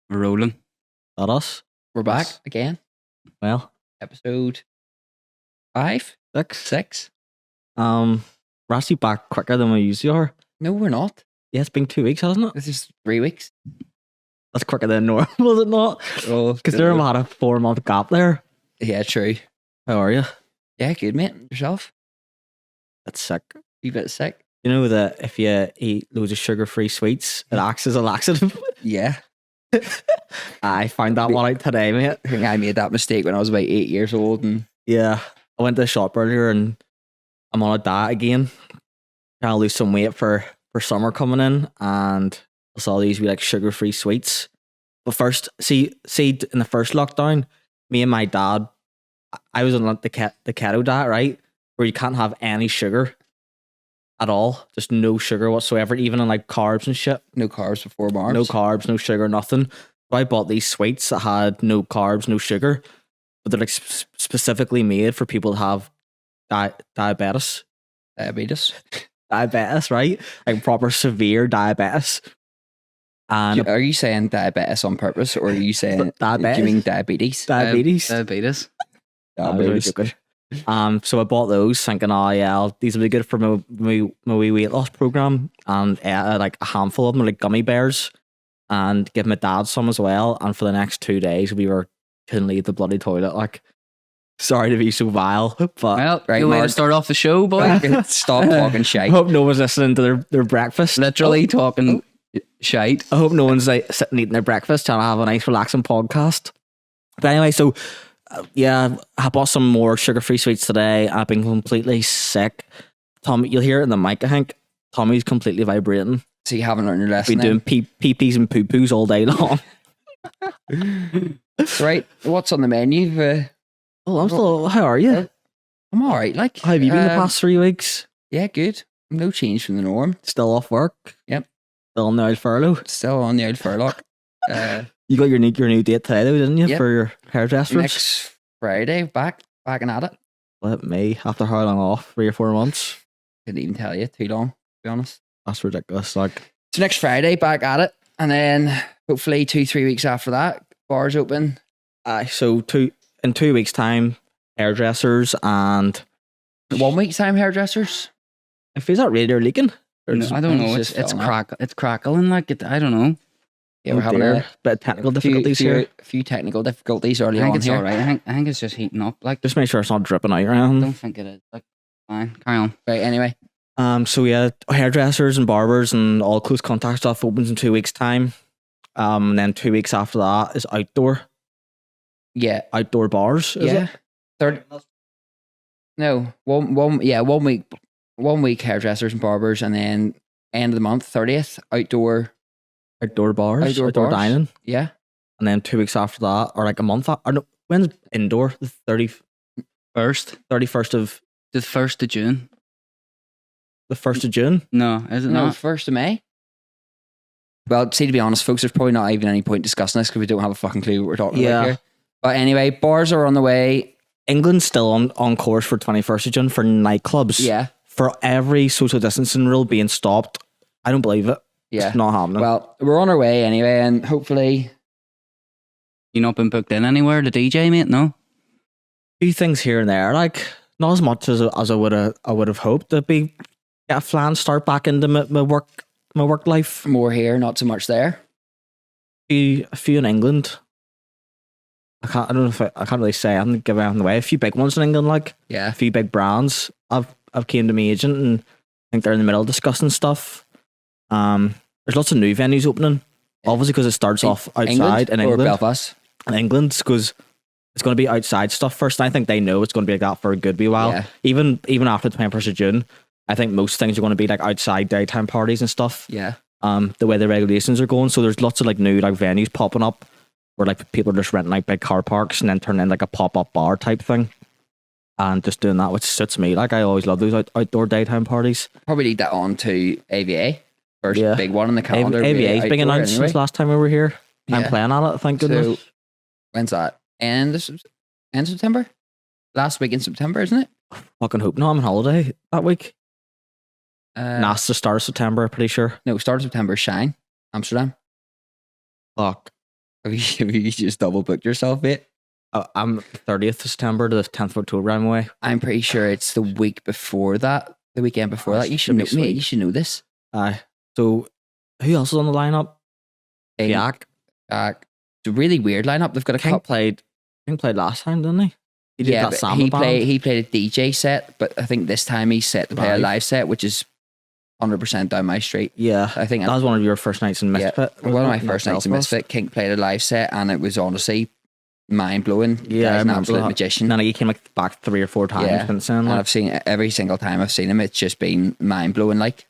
We're rolling. That us? We're back again. Well, Episode 5? 6? we're actually back quicker than we usually are. No, we're not. Yeah, it's been 2 weeks, hasn't it? This is 3 weeks. That's quicker than normal, was it not? Oh, Because there had a 4-month gap there. yeah, true. How are you? Yeah, good, mate. Yourself? That's sick. You bit sick? You know that if you eat loads of sugar-free sweets, it acts as a laxative? Yeah. I found that one out today, mate. I think I made that mistake when I was about 8 years old. And Yeah. I went to the shop earlier and I'm on a diet again. Trying to lose some weight for summer coming in, and I saw these wee like sugar-free sweets. But first, see in the first lockdown, me and my dad, I was on like the keto diet, right? Where you can't have any sugar at all. Just no sugar whatsoever, even on like carbs and shit. no carbs before barbs. No carbs, no sugar, nothing. So I bought these sweets that had no carbs, no sugar, but they're like specifically made for people to have diabetes. Diabetes. Diabetes, right? Like proper severe diabetes. And Are you saying diabetes on purpose, or are you saying Diabetes? Do you mean diabetes? diabetes. Diabetes. I was really joking. So I bought those thinking, oh yeah, these will be good for my wee weight loss program, and like a handful of them, like gummy bears, and give my dad some as well. And for the next 2 days, we couldn't leave the bloody toilet. Like, sorry to be so vile, but Well, Right, good way to Mark. start off the show, boy. Stop talking I shite. hope no one's listening to their breakfast. Literally talking shite. I hope no one's like sitting eating their breakfast, trying to have a nice relaxing podcast. But anyway, so yeah, I bought some more sugar-free sweets today. I've been completely sick. Tommy, you'll hear it in the mic, I think. Tommy's completely vibrating. So you haven't learned your lesson. Been doing pee-pees and poo-poos all day long. Right. What's on the menu? Oh, I'm still. How are you? I'm all right. Like, How have you been the past 3 weeks? Yeah, good. No change from the norm. Still off work? Yep. Still on the old furlough? Still on the old furlock. You got your new date today though, didn't you? Yep. For your hairdressers? Next Friday, back and at it. Let me, after how long off? 3 or 4 months? Couldn't even tell you. Too long, to be honest. That's ridiculous. Like, So next Friday, back at it, and then hopefully 2-3 weeks after that, bars open. so in 2 weeks' time, hairdressers and 1 week's time, hairdressers. is that radio leaking? Or No, just- I don't know. It's It's just filling it's crackling like it. I don't know. Yeah, we're having dear. a bit of technical few, difficulties few, here. few technical difficulties early I think on it's here. all right. I think it's just heating up. Like, Just make sure it's not dripping out I around. don't think it is. Like, fine. Carry on. Right, anyway. So yeah, hairdressers and barbers and all close contact stuff opens in 2 weeks' time. And then 2 weeks after that is outdoor bars. Is Yeah. it? Third. No, one week hairdressers and barbers, and then end of the month, 30th, outdoor. Outdoor bars, Outdoor outdoor bars. dining. Yeah. And then 2 weeks after that, or like a month or no, when's indoor? The 31st of The 1st of June. the 1st of June. No, is it No, not? 1st of May. Well, see, to be honest, folks, there's probably not even any point discussing this because we don't have a fucking clue what we're talking Yeah. about here. But anyway, bars are on the way. England's still on course for 21st of June for nightclubs. Yeah. For every social distancing rule being stopped. I don't believe it. Yeah. It's not happening. Well, we're on our way anyway, and hopefully, You not been booked in anywhere to DJ, mate? No. few things here and there, like not as much as I would have hoped. To get a flan start back into my work life. more here, not so much there. A few in England. I can't really say. I haven't given anything away. A few big ones in England, like Yeah. a few big brands. I've came to my agent and I think they're in the middle of discussing stuff. There's lots of new venues opening. Obviously, because it starts off outside in or England. Belfast. In England, because it's going to be outside stuff first. And I think they know it's going to be like that for a good wee while. Yeah. Even after the 21st of June, I think most things are going to be like outside daytime parties and stuff. Yeah. The way the regulations are going. So there's lots of like new like venues popping up where like people are just renting like big car parks and then turning in like a pop-up bar type thing. And just doing that, which suits me. Like I always love those outdoor daytime parties. Probably lead that on to AVA. First Yeah. big one in the calendar. AVA's been announced since last time we were here. I'm Yeah. playing at it, thank goodness. So, when's that? End of September? Last week in September, isn't it? Fucking hope not. I'm on holiday that week. Nah. It's the start of September, pretty sure. No, start of September, Shine, Amsterdam. Fuck. Have you just double booked yourself, mate? I'm 30th of September to the 10th of October anyway. I'm pretty sure it's the week before that. The weekend before that. You should know, mate. You should know this. So who else is on the lineup? Yak. It's a really weird lineup. They've got a King played last time, didn't he? He did that samba he band. played a DJ set, but I think this time he's set to play a live set, which is 100% down my street. Yeah, I think that was one of your first nights in Misfit. Yeah, one of my first nights in Misfit. Kink played a live set, and it was honestly mind blowing. Yeah, he's an absolute magician. And then he came like back 3 or 4 times since then. And I've seen every single time I've seen him, it's just been mind blowing. Like,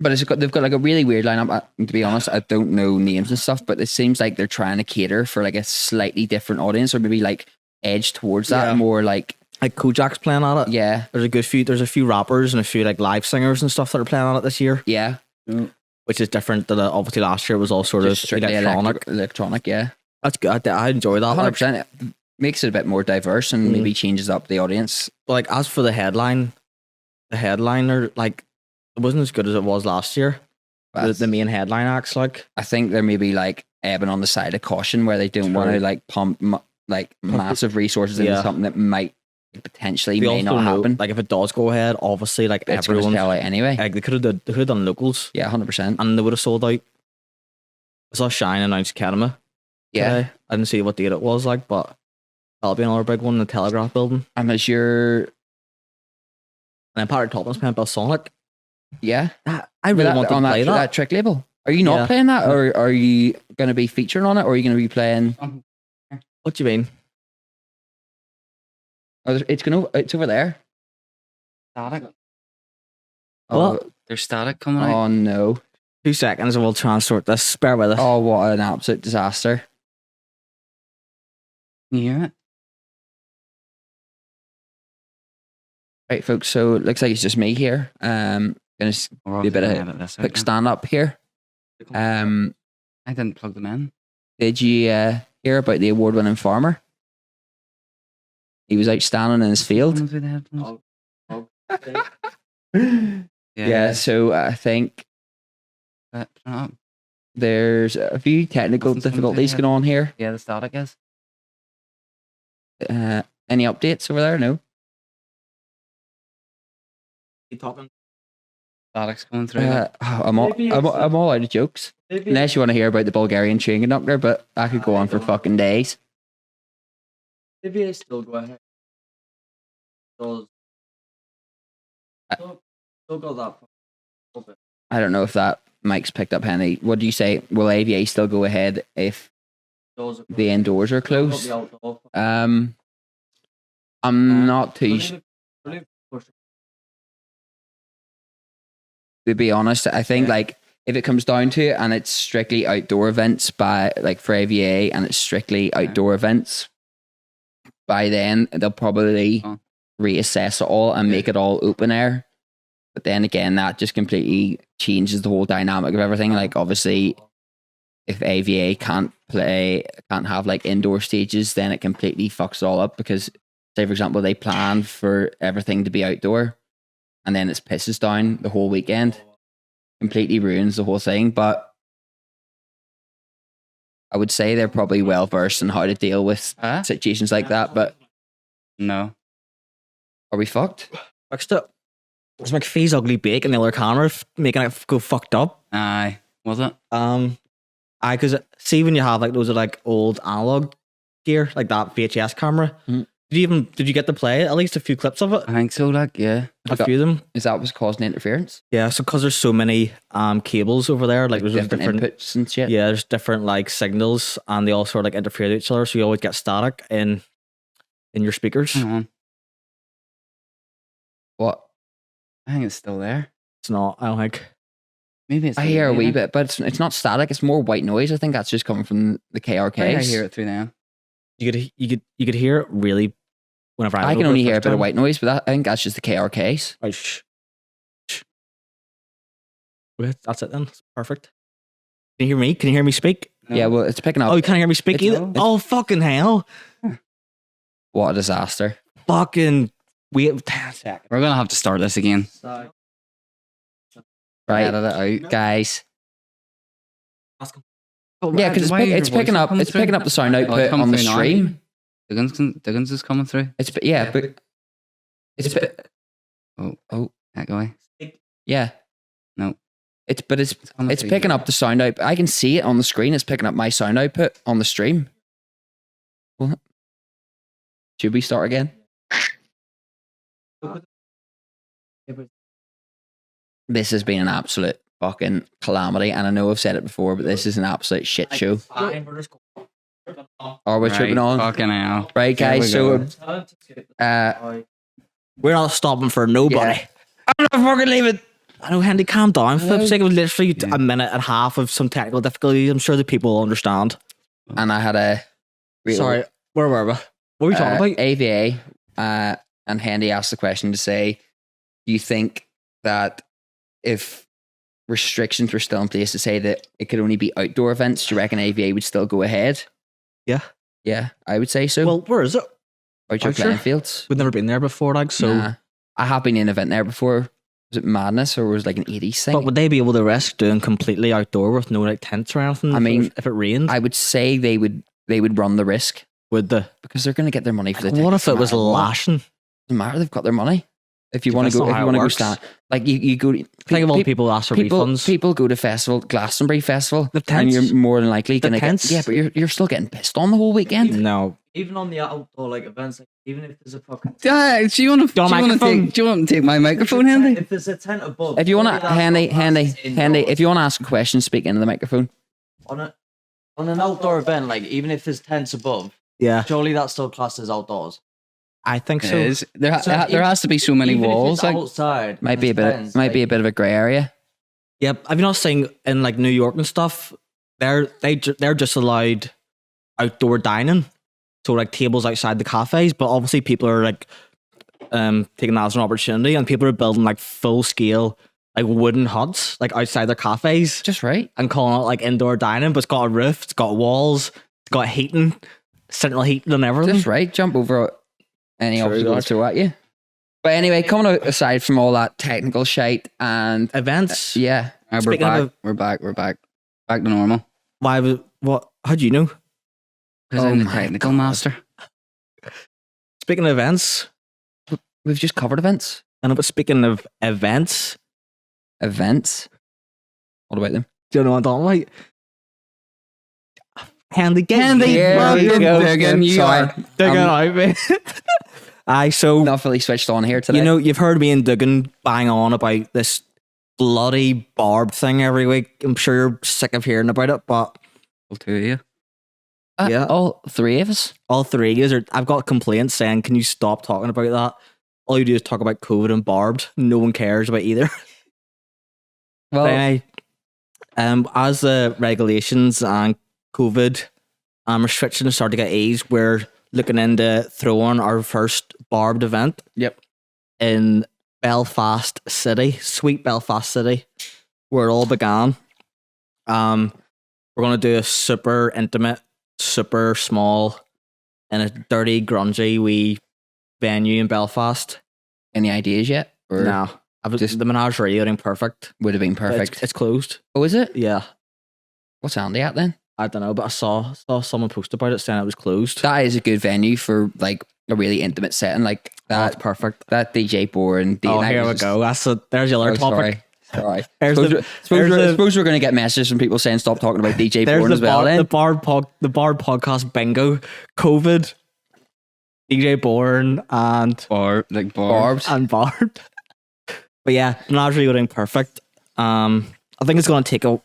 but they've got like a really weird lineup. To be honest, I don't know names and stuff, but it seems like they're trying to cater for like a slightly different audience, or maybe like edge towards that more like Kojak's playing at it. Yeah, there's a few rappers and a few like live singers and stuff that are playing at it this year. Yeah, which is different than obviously last year. It was all sort just of electronic. Yeah, that's good. I enjoy that. 100%. It makes it a bit more diverse and maybe changes up the audience. But like as for the headliner, like it wasn't as good as it was last year. The main headline acts, like I think they're maybe like ebbing on the side of caution where they don't want to like pump like massive resources into something that might potentially may not happen. Like if it does go ahead, obviously like it's going to sell out anyway. Like they could have done locals. Yeah, 100%. And they would have sold out. I saw Shine announce Academy. Yeah, today. I didn't see what date it was like, but that'll be another big one in the Telegraph building. And as your and then Patrick Toppin's playing Bill Sonic. Yeah, I really want to play that Trick label. Are you not playing that, or are you going to be featuring on it, or are you going to be playing? What do you mean? Oh, it's over there. Static. Oh, there's static coming out. Oh no! 2 seconds and we'll try and sort this. Bear with us. Oh, what an absolute disaster! Can you hear it? Right, folks. So it looks like it's just me here. Gonna do a bit of quick stand up here. I didn't plug them in. Did you hear about the award-winning farmer? He was out standing in his field. Yeah, so I think there's a few technical difficulties going on here. Yeah, the static is. Any updates over there? No. Static's going through. I'm all out of jokes. Unless you want to hear about the Bulgarian train conductor, but I could go on for fucking days. Maybe I still go ahead. Still go that. I don't know if that mic's picked up any. What do you say? Will AVA still go ahead if the indoors are closed? I'm not too. To be honest, I think like if it comes down to it and it's strictly outdoor events by like for AVA and it's strictly outdoor events, by then they'll probably reassess it all and make it all open air. But then again, that just completely changes the whole dynamic of everything. Like obviously, if AVA can't have like indoor stages, then it completely fucks it all up because, say for example, they plan for everything to be outdoor and then it pisses down the whole weekend. Completely ruins the whole thing. But I would say they're probably well versed in how to deal with situations like that. But no. Are we fucked? Fixed it. It's McPhee's ugly bake and the other camera making it go fucked up. Aye. Was it? Because see when you have like those are like old analog gear, like that VHS camera. Did you get to play at least a few clips of it? I think so, like, yeah. A few of them. Is that what's causing interference? Yeah, so because there's so many cables over there, like there's different inputs and shit. Yeah, there's different like signals and they all sort of like interfere with each other, so you always get static in your speakers. Hang on. What? I think it's still there. It's not, I don't think. Maybe it's I hear a wee bit, but it's not static, it's more white noise. I think that's just coming from the KRKs. I hear it through them. You could hear it really whenever I can only hear a bit of white noise, but I think that's just the KRKs. Right, shh. Okay, that's it then. It's perfect. Can you hear me? Can you hear me speak? No. Yeah, well, it's picking up. Oh, you can't hear me speak either? Oh, fucking hell. What a disaster. Fucking wait 10 seconds. We're going to have to start this again. Sorry. Right, Edit it out. guys. Ask him. Yeah, because it's picking up the sound output on the stream. Dugan's is coming through. But Oh, that guy. yeah. No. It's picking up the sound output. I can see it on the screen. It's picking up my sound output on the stream. What? Should we start again? This has been an absolute fucking calamity, and I know I've said it before, but this is an absolute shit show. Are we tripping on? Fucking hell. Right, guys. So, We're not stopping for nobody. Yeah. I'm not fucking leaving. I know, Handy, calm down. For flip's sake, it was literally a minute and a half of some technical difficulties. I'm sure the people will understand. And I had a real, Sorry, where were we? What were we talking about? AVA, and Handy asked the question to say, do you think that if restrictions were still in place to say that it could only be outdoor events, do you reckon AVA would still go ahead? Yeah. Yeah, I would say so. Well, where is it? Outdoor playing fields. We've never been there before, like, so. Nah. I have been in an event there before. Was it Madness or was it like an 80s thing? But would they be able to risk doing completely outdoor with no like tents or anything? I mean, if it rained, I would say they would run the risk. would the? Because they're going to get their money for the What tickets if it was no matter what. lashing? Doesn't matter. They've got their money. If you want That's to go, not if how you it want to go works. stand, like you go. Think of all the people who ask for refunds. People go to festival, Glastonbury Festival, The and tents. you're more than likely The going to get. tents. Yeah, but you're still getting pissed on the whole weekend. No, Even on the outdoor like events, like, even if there's a fucking Do you want to take my microphone, Handy? if there's a tent above, If you want to, surely that's handy, not classed as handy. indoors. If you want to ask a question, speak into the microphone. on an outdoor event, like even if there's tents above, yeah, surely that's still classed as outdoors. I think It so. is. There So has to be so many Even if walls. it's Like, outside, Might be a bit. Might be a bit of a grey area. Yep. Have you not seen in like New York and stuff? They're just allowed outdoor dining, so like tables outside the cafes. But obviously, people are like taking that as an opportunity, and people are building like full scale like wooden huts like outside their cafes Just right. and calling it like indoor dining. But it's got a roof, it's got walls, it's got heating, central heating, and everything. Just right. Jump over any True, obstacles God. throw at you. But anyway, coming aside from all that technical shite and Events. yeah, we're Speaking back. of- We're back to normal. Why was what? How do you know? Because Oh I'm the my technical God. master. Speaking of events, we've just covered events. but speaking of events, Events. What about them? do you know what I'm talking about? Handy, Here we go. Dugan, you Sorry. are- Digging out, mate. Aye, so Not fully switched on here today. you know, you've heard me and Dugan bang on about this bloody barb thing every week. I'm sure you're sick of hearing about it, but Well, two of you. yeah. all three of us. all three of you are. I've got complaints saying, "Can you stop talking about that?" All you do is talk about COVID and barbed. No one cares about either. Well, Anyway, as the regulations and COVID restrictions start to get eased, we're looking into throwing our first barbed event. Yep. In Belfast City, sweet Belfast City, where it all began. We're gonna do a super intimate, super small, in a dirty, grungy wee venue in Belfast. any ideas yet? Or No, the menagerie ain't perfect. would have been It's, perfect. it's closed. Oh, is it? Yeah. What's Andy at then? I don't know, but I saw someone post about it saying it was closed. That is a good venue for like a really intimate setting like That's that. perfect. That DJ Boar and Oh, night here we was just- go. There's your Oh, other topic. Sorry. There's Suppose, the- there's the- suppose we're going to get messages from people saying stop talking about DJ There's Bourne the as well. bar, Then the Bard podcast bingo. COVID, DJ Bourne, and Barbs. Bard. But yeah, menagerie would perfect. I think it's going to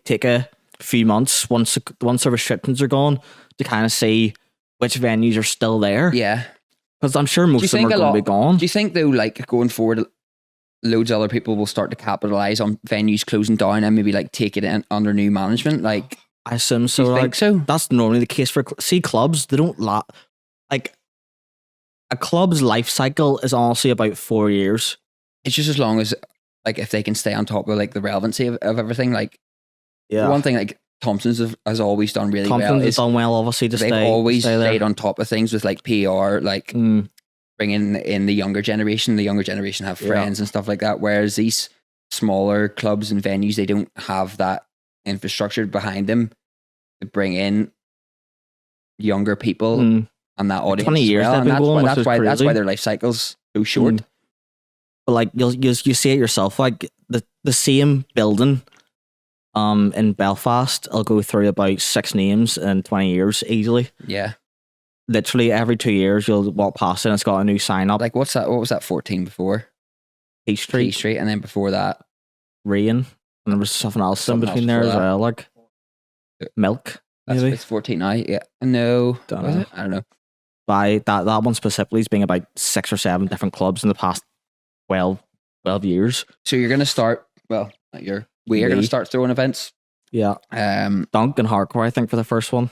take a few months once the restrictions are gone to kind of see which venues are still there. Yeah. Because I'm sure most of them are going to be gone. Do you think though, like going forward, loads of other people will start to capitalize on venues closing down and maybe like take it in under new management? Like, I assume so. do you Like, think so? that's normally the case for clubs. They don't like a club's life cycle is honestly about 4 years. It's just as long as like if they can stay on top of like the relevancy of everything. Like one thing like Thompson's has always done really well Thompson's has is done well, obviously, to they've stay. always stay there. stayed on top of things with like PR, like bringing in the younger generation. The younger generation have Yeah. friends and stuff like that. Whereas these smaller clubs and venues, they don't have that infrastructure behind them to bring in younger people and that audience. 20 years as well. they've And been going, that's which why is that's why crazy. their life cycle's so short. But like you see it yourself, like the same building in Belfast, I'll go through about 6 names in 20 years easily. Yeah. Literally every 2 years you'll walk past it and it's got a new sign up. Like what's that? What was that 14 before? Peace Tree Street, Street, and then before that, Rain, and there was something else Something in between else there before as that. well, like Milk, that's maybe. it's 14 now. Yeah. No. Don't Was know. it? I don't know. By that one specifically has been about 6 or 7 different clubs in the past 12 years. So you're gonna start. Well, not you're. We are gonna Me. start throwing events. Yeah, Dunk and Hardcore, I think, for the first one.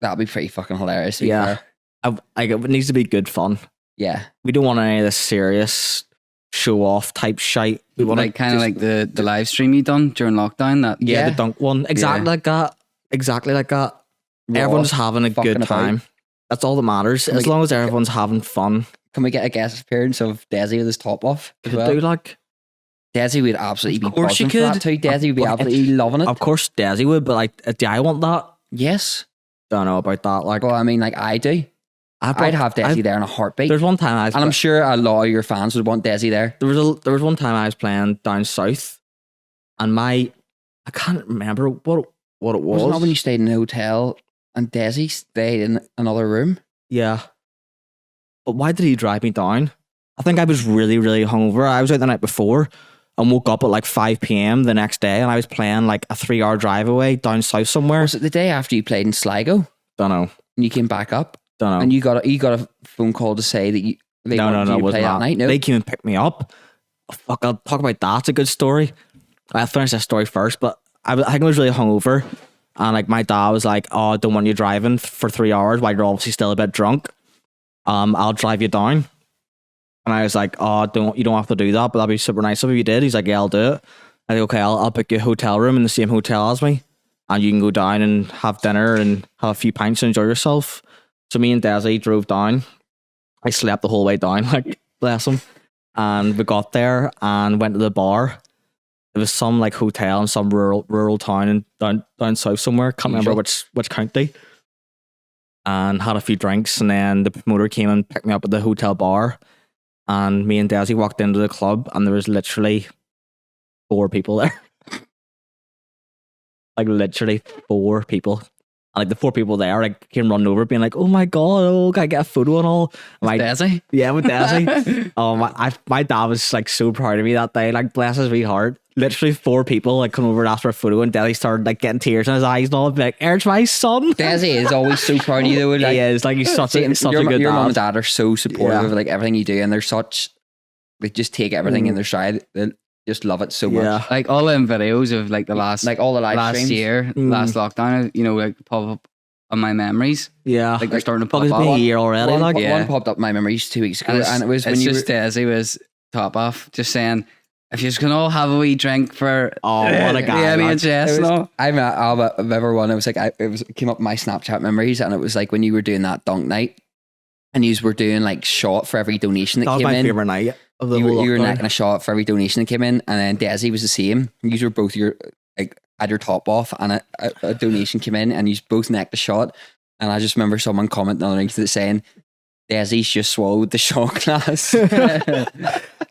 That'll be pretty fucking hilarious. To be Yeah. fair. It needs to be good fun. Yeah. We don't want any of this serious show off type shite. We want Like kind of like the live stream you done during lockdown. That yeah, Yeah. the Dunk one. Exactly Yeah. like that. Exactly like that. Raw. Everyone's having a fucking good about. time. That's all that matters. Can we As long as everyone's having fun. Can we get a guest appearance of Desi with his top off as Could well? do like, Desi would absolutely Of be course you buzzing for that could. too. Desi would be Of- absolutely loving it. of course, Desi would, but like, do I want that? Yes. Don't know about that. Like, Well, I mean, like I do. I'd have Desi there in a heartbeat. There's one time I was, And I'm sure a lot of your fans would want Desi there. there was one time I was playing down south, and I can't remember what it was. Wasn't that when you stayed in a hotel and Desi stayed in another room? Yeah. But why did he drive me down? I think I was really, really hungover. I was out the night before and woke up at like 5 p.m. the next day, and I was playing like a 3-hour drive away down south somewhere. Was it the day after you played in Sligo Don't know. and you came back up Don't know. and you got a phone call to say that they no, wanted you it to wasn't play that night? No. They came and picked me up. Oh, fuck, I'll talk about that. It's a good story. I'll finish that story first, but I think I was really hungover, and like my dad was like, "Oh, I don't want you driving for 3 hours while you're obviously still a bit drunk. I'll drive you down." And I was like, "Oh, you don't have to do that, but that'd be super nice if you did." He's like, "Yeah, I'll do it." I think, "Okay, I'll pick you a hotel room in the same hotel as me, and you can go down and have dinner and have a few pints and enjoy yourself." So me and Desi drove down. I slept the whole way down, like bless him. And we got there and went to the bar. It was some like hotel in some rural town and down south somewhere. Can't remember which county. And had a few drinks, and then the promoter came and picked me up at the hotel bar. And me and Desi walked into the club, and there was literally 4 people there. Like literally 4 people. And like the 4 people there like came running over, being like, "Oh my god, oh, can I get a photo and all?" Like, Desi. yeah, with Desi. Oh my dad was like so proud of me that day. Like, bless his wee heart. Literally 4 people like come over and ask for a photo, and Desi started like getting tears in his eyes and all. Be like, "Eric's my son." Desi is always so proud of you though. Like, He is like he's such a your good your mum and dad. dad are so supportive Yeah. of like everything you do, and they're such they just take everything in their stride. They just love it so much. Yeah. Like all them videos of like the last Like all the live last streams. year, last lockdown, you know, like pop up on my memories. Yeah, Like they're starting to fuck, pop it's up. been a year already. One, Like, Yeah. one popped up in my memories 2 weeks ago, And and it was when it's you just Desi was top off, just saying, if you can all have a wee drink for oh, what a guy! the like, NHS, It was, no? I remember one. It was like it came up in my Snapchat memories, and it was like when you were doing that dunk night, and you were doing like shot for every donation that that was came my in. favorite night of the You whole were lockdown. necking a shot for every donation that came in, and then Desi was the same. You were both had your top off, and a donation came in, and you both necked a shot. And I just remember someone commenting underneath it saying, "Desi's just swallowed the shot glass."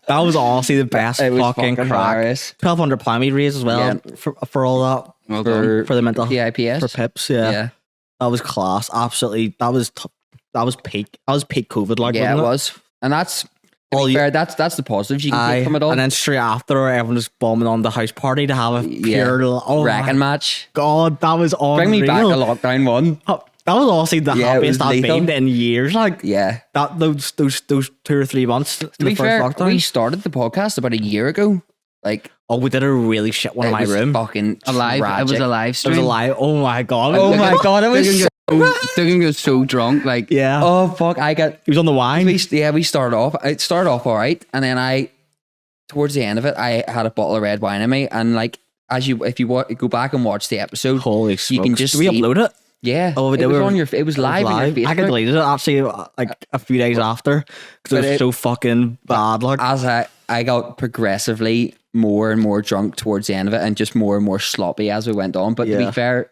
That was honestly the best It was fucking crack. hilarious. £1,200 we raised as well Yeah. for all that Well done. for the mental PIPS. for pips. Yeah. Yeah, That was class. Absolutely. That was peak. That was peak COVID. Like, yeah, it wasn't was. And that's to All be you- fair, that's the positives you can Aye. take from it all. And then straight after, everyone was bombing on the house party to have a Yeah. pure oh Wrecking my match. god, that was unreal. Bring me back to lockdown 1. That was honestly the Yeah, it happiest was I've lethal. been in years. Like Yeah. that, those 2 or 3 months. To be fair, we started the podcast about a year ago. Like, Oh, we did a really shit one in it my was room. fucking It was a tragic. live It was stream. a lie. Oh my god. Oh my god, it was. Dougan got so drunk, like Yeah. Oh fuck! He was on the wine. We started off. It started off all right, and then towards the end of it, I had a bottle of red wine in me, and like if you go back and watch the episode, Holy smokes. you can just Did we see- upload it? yeah, Oh, we it did. was We were- on your. It was live on your Facebook. I deleted it actually like a few days after because it But was so fucking bad. Like, As I got progressively more and more drunk towards the end of it, and just more and more sloppy as we went on. But to Yeah. be fair,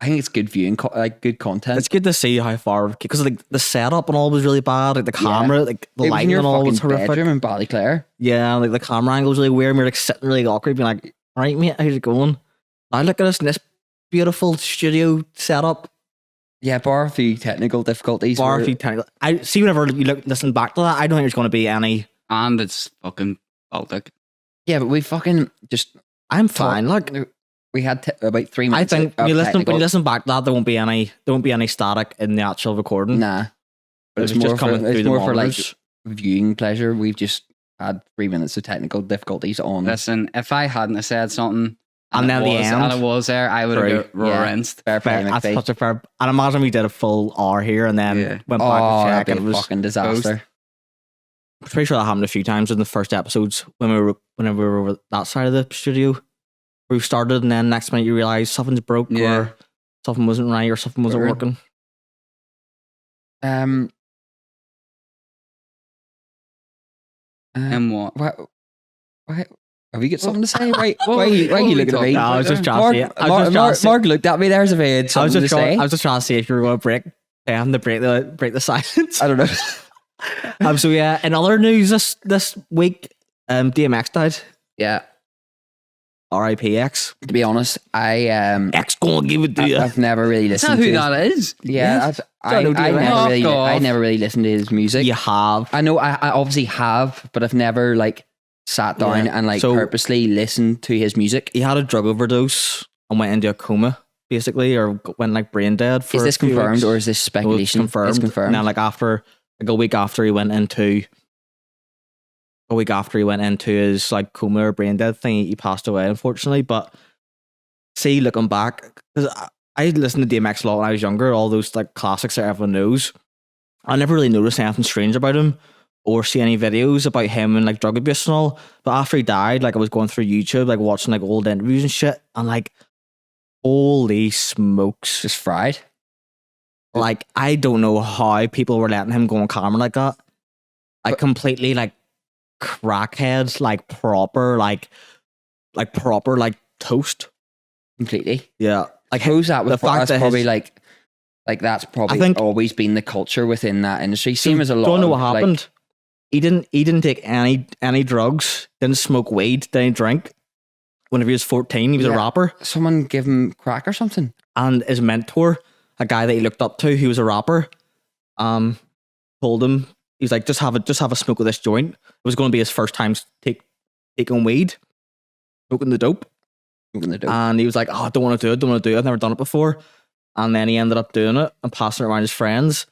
I think it's good viewing, like good content. It's good to see how far, because like the setup and all was really bad. Like the camera, like the It was in lighting your and all was fucking horrific. bedroom in Ballyclare. Yeah, like the camera angle was really weird. We were like sitting really awkward, being like, "All right, mate, how's it going?" Now look at us in this beautiful studio setup. Yeah, bar a few technical difficulties. Bar were- a few technical. I see. Whenever you listen back to that, I don't think there's going to be any. And it's fucking Baltic. Yeah, but we fucking just. I'm fine. Look, We had about 3 I minutes. think of when you technical- listen back to that, there won't be any static in the actual recording. Nah, but It's it's just more coming for, through it's the more for like monitors. viewing pleasure. We've just had 3 minutes of technical difficulties on. Listen, if I hadn't have said something And then it the was, end. and it was there, I would True. have got rinsed. Fair play, Fair, that's McPhee. such a fair. And imagine we did a full hour here and then Yeah. went back Oh, to check, that'd be and it a was. fucking disaster. I'm pretty sure that happened a few times in the first episodes whenever we were over that side of the studio. Where we started, and then next minute you realize something's broke Yeah. or something wasn't right or something wasn't Sure. working. And what? Why, have you got something to say? Why are you what are we looking at me? talking No, I was just trying Mark, to see. I was just trying to Mark, see. Mark looked at me there as if he had I was something to just say. trying to see if you were going to break the silence. I don't know. So yeah, in other news this week, DMX died. Yeah, R.I.P. X. to be honest, X gonna give it to you. I've never really Is listened that who to that is? Yeah, Yes. I Don't know DMX. never really listened to his music. You have. I know I obviously have, but I've never like sat down Yeah. and like So- purposely listened to his music. He had a drug overdose and went into a coma, basically, or went like brain dead. For Is this a few confirmed weeks. or is this No, speculation? It's confirmed. It's confirmed. And then a week after he went into his like coma or brain dead thing, he passed away, unfortunately. But see, looking back, because I listened to DMX a lot when I was younger, all those like classics that everyone knows. I never really noticed anything strange about him or see any videos about him and like drug abuse and all. But after he died, like I was going through YouTube, like watching like old interviews and shit, and like, holy smokes. Just fried. Like, I don't know how people were letting him go on camera like that. Like, completely, like, crackhead, like, proper toast. Completely. Yeah. Like, Suppose that was the fact that's that probably his- like that's probably I think- always been the culture within that industry. Same as a lot. don't know what of, like, happened. He didn't take any drugs, didn't smoke weed, didn't drink. Whenever he was 14, he was a Yeah. rapper. someone give him crack or something. And his mentor, a guy that he looked up to, who was a rapper, told him, he was like, just have a smoke of this joint. It was going to be his first time taking weed, smoking the dope. Smoking the dope. And he was like, oh, I don't want to do it. I've never done it before. And then he ended up doing it and passing it around his friends.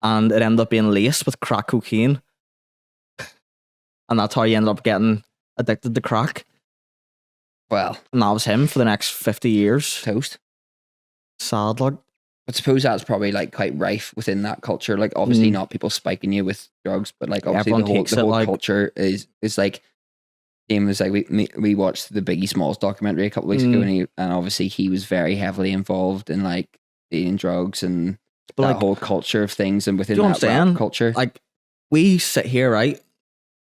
And it ended up being laced with crack cocaine. And that's how he ended up getting addicted to crack. Well, And that was him for the next 50 years. toast. Sad, like. I suppose that's probably like quite rife within that culture. Like obviously not people spiking you with drugs, but like obviously Everyone the takes whole it like- culture is like same as like we watched the Biggie Smalls documentary a couple weeks ago, and obviously he was very heavily involved in like eating drugs and But that like, whole culture of things, and within Do you know that what I'm rap saying? culture. like, we sit here, right?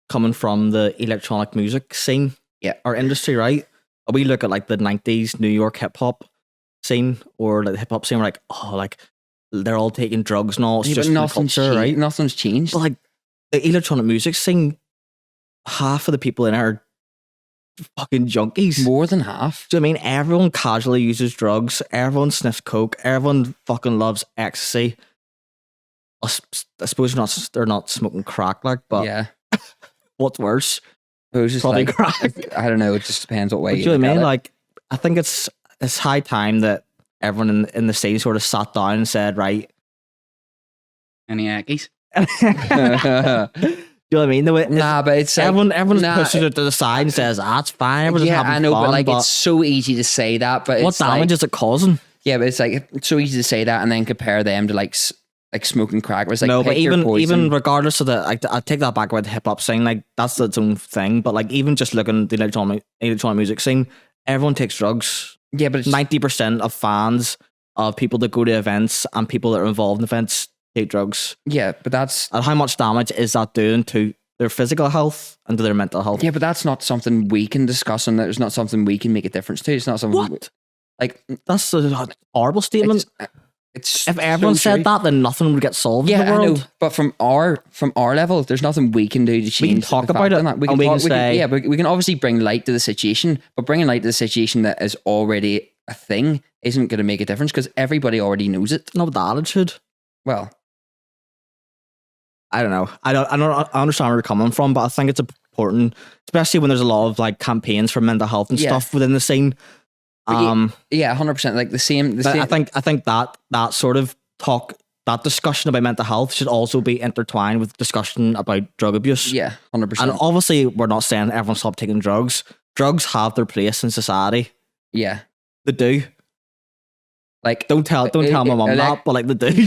Coming from the electronic music scene, Yeah. our industry, right? We look at like the 90s New York hip hop scene or like the hip hop scene, we're like, oh, like they're all taking drugs and all. It's Yeah, but just in the nothing's culture, changed. right? Nothing's changed. But like the electronic music scene, half of the people in it are fucking junkies. More than half. Do you know what I mean? Everyone casually uses drugs. Everyone sniffs coke. Everyone fucking loves ecstasy. I suppose they're not smoking crack, like, but Yeah. what's worse? It was just Probably like, crack. I don't know. It just depends what way But you do you know look what I mean? at it. Like, I think it's high time that everyone in the city sort of sat down and said, right. Any Yankees? Do you know what I mean? Nah, but it's like, everyone nah, pushes it to the side and says, it's fine. Everyone's yeah, having I know, fun, but like it's so easy to say that. But what it's like, damage is it causing? yeah, but it's like it's so easy to say that and then compare them to like smoking crack. Where it's like No, but pick your even poison. regardless of I take that back about the hip hop scene, like that's its own thing. But like even just looking at the electronic music scene, everyone takes drugs. yeah, but it's, 90% of fans of people that go to events and people that are involved in events take drugs. yeah, but that's And how much damage is that doing to their physical health and to their mental health? yeah, but that's not something we can discuss, and it's not something we can make a difference to. It's not something. What? Like That's a horrible statement. it's If everyone so said true. that, then nothing would get solved in Yeah, the I know. world. But from our level, there's nothing we can do to change. We can talk the about fact it, on that. We can and we talk, can say- yeah, we can obviously bring light to the situation, but bringing light to the situation that is already a thing isn't going to make a difference because everybody already knows it. Not with the attitude. Well, I don't know. I understand where you're coming from, but I think it's important, especially when there's a lot of like campaigns for mental health and Yeah. stuff within the scene. yeah, 100%. Like the same. But I think that sort of talk, that discussion about mental health should also be intertwined with discussion about drug abuse. Yeah, 100%. And obviously, we're not saying everyone stop taking drugs. Drugs have their place in society. Yeah, They do. like Don't tell my mum that, but like they do. Do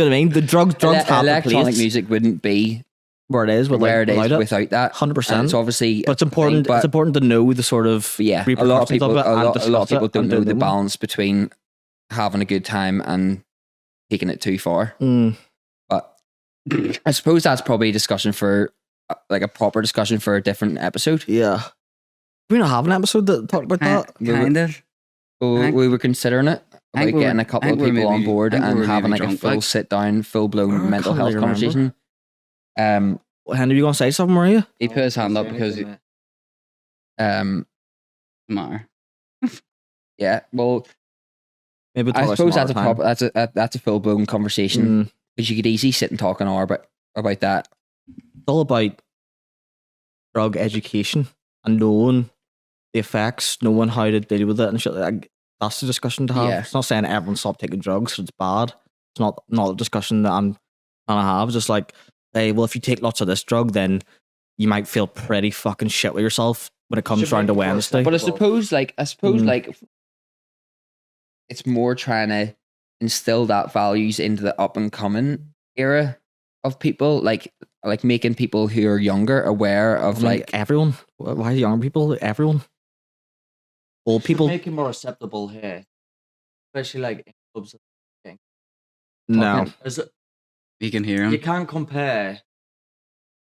you know what I mean? The drugs have their electronic place music wouldn't be where it is, where it is without it. without that. 100%. And it's obviously, But it's important. But it's important to know the sort of yeah, a lot of repercussions people, of it and a lot of discuss people it don't and know do the them. balance between having a good time and taking it too far. Mm. But I suppose that's probably a discussion for like a proper discussion for a different episode. Yeah. Do we not have an episode that talked about that? Kind of. We were considering it I think about we getting were- a couple I of think we people were on maybe- board I think we and were having maybe like a drunk, full like- sit down, full blown I mental can't health really remember. conversation. Henry, you gonna say something, Maria? He put his hand up because it Um, matter. yeah. Well, Maybe I talk suppose some that's a other time. proper, that's a full blown conversation Mm. because you could easily sit and talk an hour about that. It's all about drug education and knowing the effects, knowing how to deal with it and shit. Like, that's the discussion to have. Yeah. It's not saying everyone stop taking drugs 'cause it's bad. It's not a discussion that I'm trying to have. It's just like, hey, well, if you take lots of this drug, then you might feel pretty fucking shit with yourself when it comes Should round to make it more Wednesday. But I Well- suppose, Mm. like it's more trying to instill that values into the up and coming era of people, like making people who are younger aware of I mean, like everyone. Why young people? Everyone. Old people. Should make it more acceptable here, especially like in clubs. No. Is it, You can hear him. you can't compare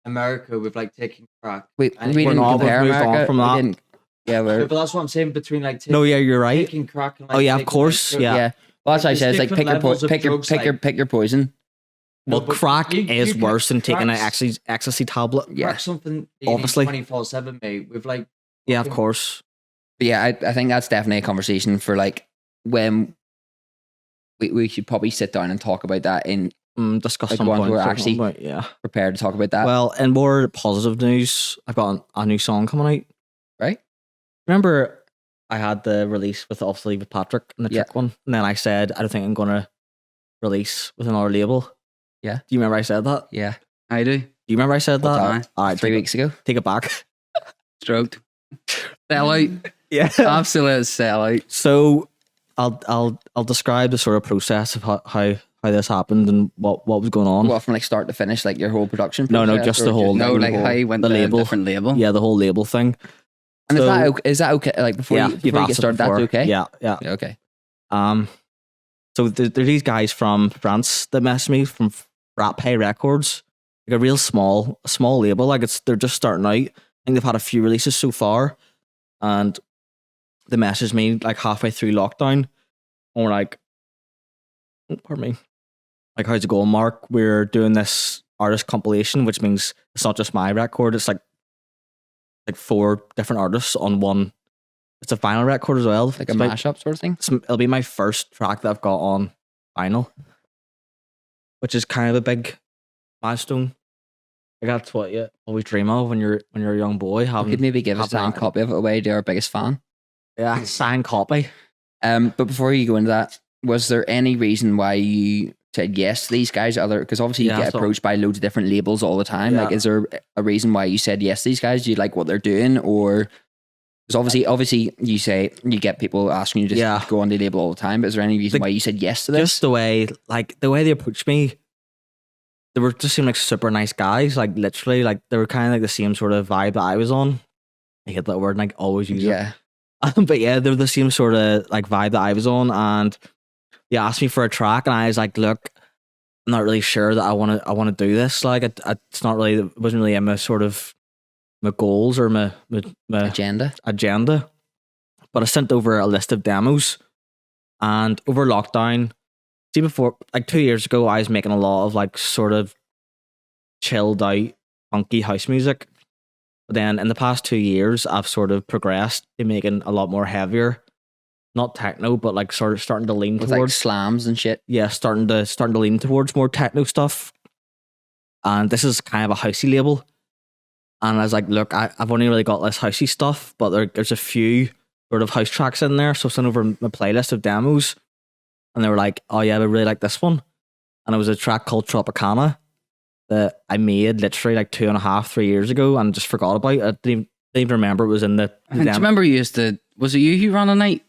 America with like taking crack. we And didn't not- compare we've moved on America from we that. didn't- yeah, Yeah, we're but that's what I'm saying between like taking, No, yeah, you're right. taking crack and like Oh, yeah, of taking, course, like, yeah. yeah. Well, that's what I There's said. It's like different levels of pick your drugs, pick your poison. Well, No, but crack you is can- worse than taking an crack's- ecstasy tablet. Yeah, Crack something Obviously. 24/7, mate. With like Yeah, of fucking- course. but yeah. I think that's definitely a conversation for like when we should probably sit down and talk about that in Discuss Like some ones points. we're talk actually- about, yeah. prepared to talk about that. Well, in more positive news, I've got a new song coming out. Right? Remember, I had the release with obviously with Patrick and the Yeah. Trick one, and then I said I don't think I'm gonna release with another label. Yeah. Do you remember I said that? Do yeah, I do. you remember I said What's that? that? All right, 3 weeks ago. take it back. Stroked. Sell out. Yeah. Absolute sell out. So I'll describe the sort of process of how this happened and what was going on. Well, from like start to finish, like your whole production. No, process, just or the whole- No, the like whole- how you went the to label. a different label. Yeah, the whole label thing. And So- is that okay? Like before Yeah, you, you've before you asked get it started, that's before. okay. Yeah. Yeah, okay. So there are these guys from France that messaged me from Rapay Records, like a real small label. Like they're just starting out. I think they've had a few releases so far, and they messaged me like halfway through lockdown, and we're like, oh, pardon me, like how's it going, Mark? We're doing this artist compilation, which means it's not just my record. It's like 4 different artists on one. It's a vinyl record as well. Like a It's my- mashup sort of thing. it'll be my first track that I've got on vinyl, which is kind of a big milestone. Like that's what you always dream of when you're a young boy. We Having could maybe give a have signed that. copy of it away to our biggest fan. yeah, signed copy. But before you go into that, was there any reason why you said yes to these guys? Because obviously you Yeah, get so- approached by loads of different labels all the time. Like, Yeah. is there a reason why you said yes to these guys? Do you like what they're doing, or because obviously you say you get people asking you to Yeah. go on the label all the time. But is there any reason Like, why you said yes to this? Just the way they approached me, they were just seemed like super nice guys. Like literally, like they were kind of like the same sort of vibe that I was on. I hate that word, and I always use it. yeah, But yeah, they're the same sort of like vibe that I was on, and they asked me for a track, and I was like, "Look, I'm not really sure that I want to do this. Like, it's not really, it wasn't really in my sort of my goals or my agenda. agenda." But I sent over a list of demos And over lockdown, see before like 2 years ago, I was making a lot of like sort of chilled out funky house music. But then in the past 2 years, I've sort of progressed to making a lot more heavier, not techno, but like sort of starting to lean With like towards slams and shit. yeah, starting to lean towards more techno stuff. And this is kind of a housey label. And I was like, look, I've only really got this housey stuff, but there's a few sort of house tracks in there. So I sent over my playlist of demos, and they were like, oh yeah, I really like this one. And it was a track called Tropicana that I made literally like 2.5, 3 years ago and just forgot about. I didn't even remember it was in the Do you remember you used to, was it you who ran a night?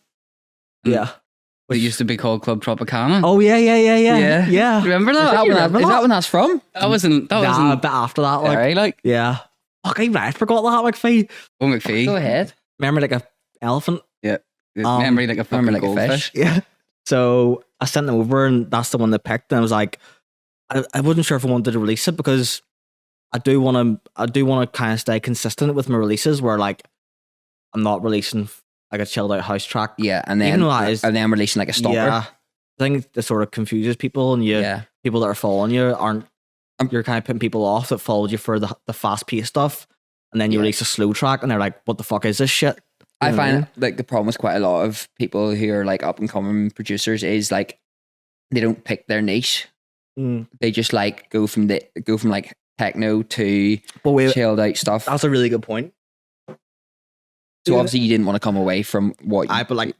Yeah. It used to be called Club Tropicana. Oh yeah. Yeah. Yeah. Remember Is that? that when that's from? That wasn't, Nah, a bit after that, like, Alright, like, yeah. Fuck, I forgot that, McPhee. oh, McPhee. Go ahead. Remember like a elephant? Memory like a fucking like a goldfish. fish. Yeah. So I sent them over, and that's the one they picked. And I was like, I wasn't sure if I wanted to release it because I do want to kind of stay consistent with my releases, where like I'm not releasing like a chilled out house track. Yeah, and then Even though that is- and then releasing like a stomper. Yeah. I think that sort of confuses people, and people that are following you aren't. You're kind of putting people off that followed you for the fast paced stuff, and then you release a slow track, and they're like, "What the fuck is this shit?" You I know what find mean? like the problem with quite a lot of people who are like up and coming producers is like they don't pick their niche. Mm. They just like go from like techno to But wait, chilled out stuff. that's a really good point. So obviously you didn't want to come away from what But like,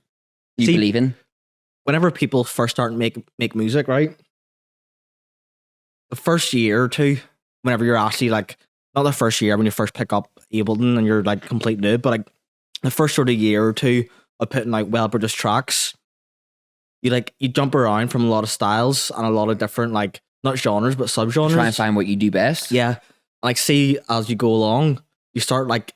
you see- believe in. whenever people first start to make music, right? The first year or two, whenever you're actually like, not the first year when you first pick up Ableton and you're like complete noob, but like the first sort of year or two of putting like well produced tracks, you jump around from a lot of styles and a lot of different like not genres but subgenres. Try and find what you do best. Yeah, like see as you go along, you start like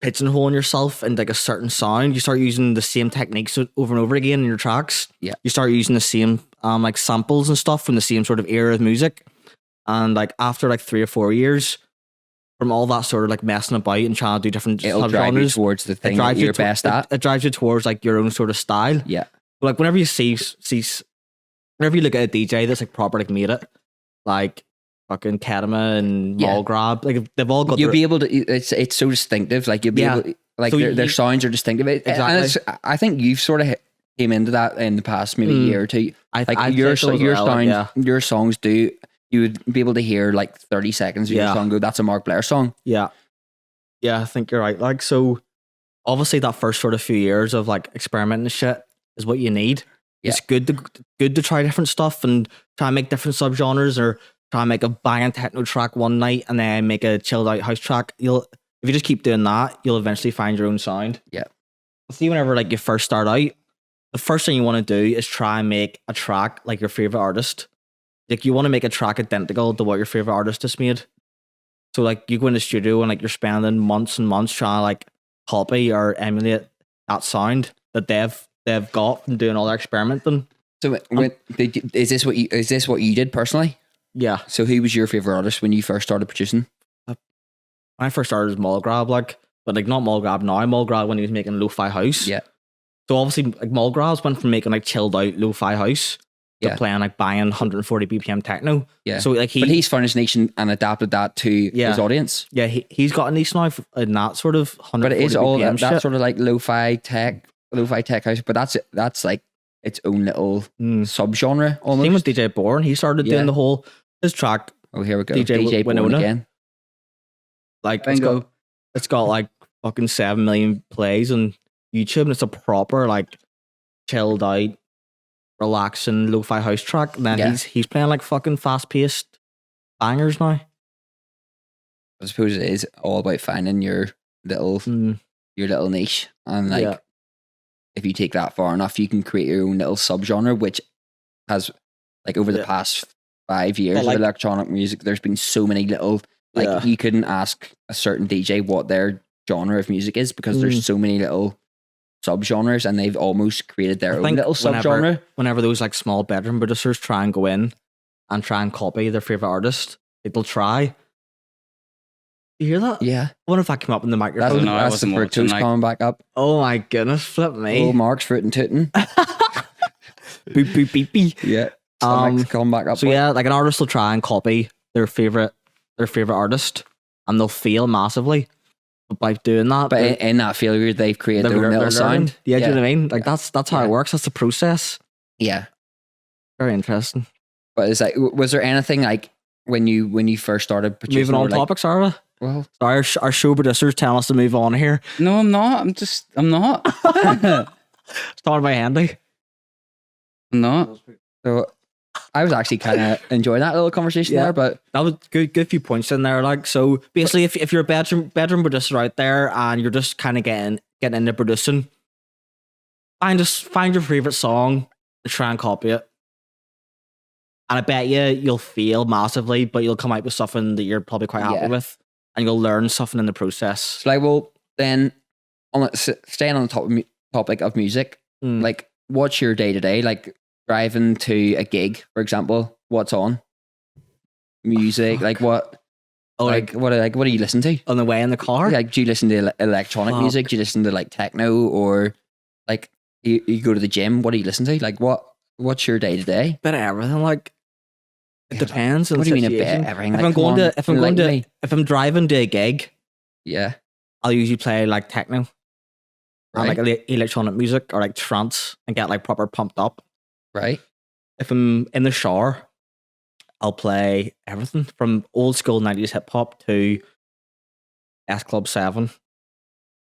pigeonholing yourself into like a certain sound. You start using the same techniques over and over again in your tracks. Yeah. You start using the same like samples and stuff from the same sort of era of music. And like after like 3 or 4 years from all that sort of like messing about and trying to do different It'll drive you subgenres, towards the it thing that drives you you're best at. It drives you towards like your own sort of style. Yeah. But like whenever you see whenever you look at a DJ that's like proper like made it, like fucking Kedema and Yeah. Mallgrab, like they've all got You'll their, be able to. It's so distinctive. Like you'll be Yeah. able to, like So their you- sounds are distinctive. And Exactly. I think you've sort of came into that in the past maybe year or two. I'd Like your say so as your well, sounds, yeah. your songs do. You would be able to hear like 30 seconds of your Yeah. song. Go, that's a Mark Blair song. Yeah. Yeah, I think you're right. Like, so obviously that first sort of few years of like experimenting and shit is what you need. Yeah. It's good to try different stuff and try and make different subgenres, or try and make a banging techno track one night and then make a chilled out house track. If you just keep doing that, you'll eventually find your own sound. Yeah. See, whenever like you first start out, the first thing you want to do is try and make a track like your favorite artist. Like you want to make a track identical to what your favorite artist has made. So like you go in the studio and like you're spending months and months trying to like copy or emulate that sound that they've got from doing all their experimenting. So is this what you did personally? Yeah. So who was your favorite artist when you first started producing? When I first started as Mallgrab, but like not Mallgrab now, Mallgrab when he was making lo-fi house. Yeah. So obviously like Mallgrabs went from making like chilled out lo-fi house to Yeah. playing like banging 140 BPM techno. Yeah. So like But he's found his niche and adapted that to Yeah. his audience. yeah, he's got a niche now in that sort of 140 But it is all BPM that shit. sort of like lo-fi tech house. But that's like its own little subgenre almost. Same with DJ Bourne. He started Yeah. doing his track Oh, here we go. DJ DJ Bourne Winona. again. like Bingo. it's got like fucking 7 million plays on YouTube, and it's a proper like chilled out, relaxing lo-fi house track. And then Yeah. he's playing like fucking fast paced bangers now. I suppose it is all about finding your little niche, and like Yeah. if you take that far enough, you can create your own little subgenre, which has like over the Yeah. past 5 years But, like- of electronic music, there's been so many little like Yeah. you couldn't ask a certain DJ what their genre of music is because there's so many little subgenres, and they've almost created their I own think little subgenre. whenever those like small bedroom producers try and go in and try and copy their favorite artist, they'll try. You hear that? Yeah, I wonder if that came up in the that's, microphone. No, I that's wasn't the watching, fructose like- coming back up. Oh my goodness, flip me. Oh, Mark's fruit and tooting. Boop boop beep beep. Yeah. Come back up. So yeah, like an artist will try and copy their favorite artist, and they'll fail massively. But by doing that, But in that failure, they've created their own they're little learning. sound. Yeah, do you know what I mean? Like that's how Yeah. it works. That's the process. Yeah. Very interesting. But it's like, was there anything like when you first started producing? Moving on like, topic, Sarah. Well, Sorry, our show producer's telling us to move on here. No, I'm not. I'm not. Started by Andy. I'm not. so I was actually kind of enjoying that little conversation Yeah. there, but That was good few points in there. Like, so basically, if you're a bedroom producer out there and you're just kind of getting into producing, find your favorite song and try and copy it. And I bet you'll fail massively, but you'll come out with something that you're probably quite happy Yeah. with, and you'll learn something in the process. it's like, well, then staying on the topic of music, Mm. like, what's your day to day? Like driving to a gig, for example, what's on? Music, like what? Oh, what do you listen to? on the way in the car. Like, do you listen to electronic Fuck. music? Do you listen to like techno, or like you go to the gym? What do you listen to? Like, what's your day to day? Bit of everything. Like, it depends. On What the do you mean a bit situation. of everything? If Like, I'm come going on, enlighten me. if I'm driving to a gig, Yeah, I'll usually play like techno and right, like electronic music or like trance and get like proper pumped up. right. If I'm in the shower, I'll play everything from old school 90s hip hop to S Club 7.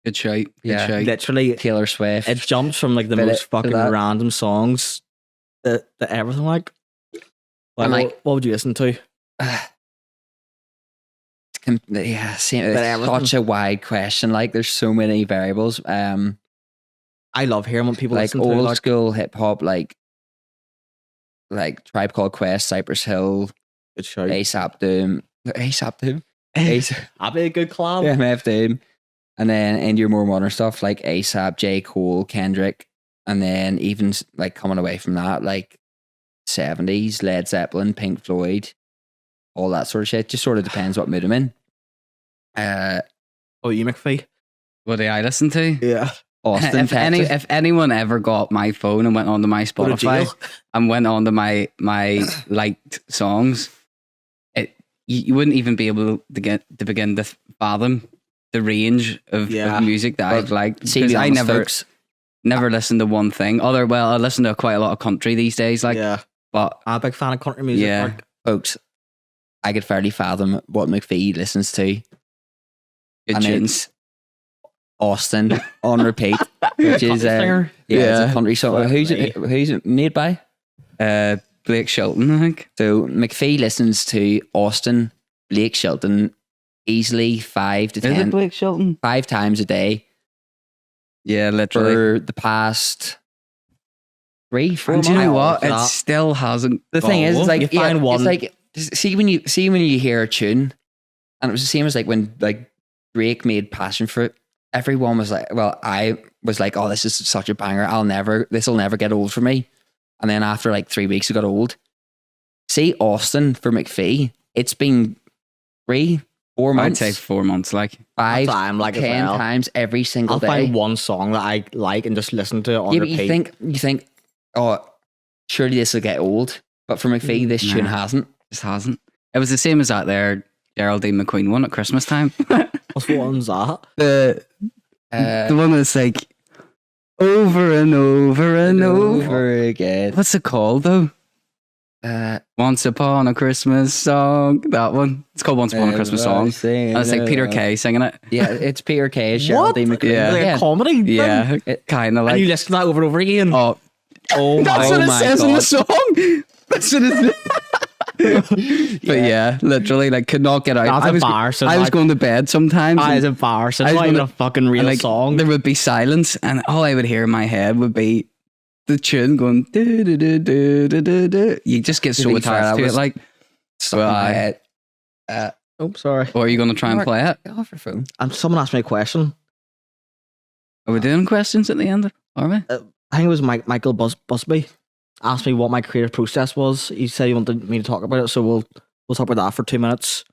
Good shout. Good Yeah. shout. Literally, Taylor Swift. it jumps from like the Bit most to fucking that. random songs to everything. Like, And, like- what would you listen to? Yeah, same. Bit of It's everything. such a wide question. Like, there's so many variables. I love hearing what people Like listen to. old Like, school hip hop, like Tribe Called Quest, Cypress Hill, good show. ASAP Doom, ASAP, That'd be a good collab. yeah, MF Doom, and then into your more modern stuff like ASAP, J Cole, Kendrick, and then even like coming away from that, like 70s Led Zeppelin, Pink Floyd, all that sort of shit. Just sort of depends what mood I'm in. Oh, you McPhee? What do I listen to? Yeah. Austin, Texas. If anyone ever got my phone and went onto my Go to Spotify jail. and went onto my liked songs, you wouldn't even be able to begin to fathom the range of music that I've liked. See, Because be I honest, never folks, listen to one thing. I listen to quite a lot of country these days. Like, yeah. but I'm a big fan of country music. Yeah. Like, folks, I could fairly fathom what McPhee listens to. good And tunes. it's Austin on repeat, which is singer. it's Yeah. a country song. Who's it made by? Blake Shelton, I think. So McPhee listens to Austin, Blake Shelton easily 5 to Is it 10, Blake Shelton? 5 times a day Yeah, literally. for the past 3-4 And months. do you know I what? love It that. still hasn't. The thing is, it's gone. like You find one- It's like see when you hear a tune, and it was the same as like when like Drake made Passion Fruit. Everyone was like, well, I was like, oh, this is such a banger. This will never get old for me. And then after like 3 weeks, it got old. See Austin for McPhee. It's been 3-4 I'd months, say 4 months. Like, 5, That's what I'm like as 10 well. times every single I'll day. find one song that I like and just listen to it on Yeah, but repeat. you think, oh, surely this will get old. But for McPhee, this tune Nah. hasn't. just hasn't. It was the same as that there Geraldine McQueen one at Christmas time. What one's that? the Uh, one that's like over and over and over. again. What's it called though? Uh, Once Upon a Christmas Song. That one. It's called Once Upon a Christmas Song. And it's like Peter Kay singing it. Yeah, it's Peter Kay, What? Geraldine McQueen. Yeah. Like Yeah. a comedy? thing? Yeah, kind of And you like. listen to that over and over again? Oh, Oh that's my what it my says in the God. song. That's what it But yeah, literally, like, could not get out. That's I was embarrassing, I was like- going to bed sometimes. That and- is embarrassing. I It's was not even gonna- a fucking real and, like, song. there would be silence, and all I would hear in my head would be the tune going do do do do do do do. You just get so be fair, attached that to it, was- like. Stuck Well, in my I- head. Oh, sorry. Or are you going to try and Mark- play it? Get off your phone. Someone asked me a question. Are we doing questions at the end? Are we? I think it was Michael Busby. Asked me what my creative process was. He said he wanted me to talk about it, so we'll talk about that for 2 minutes.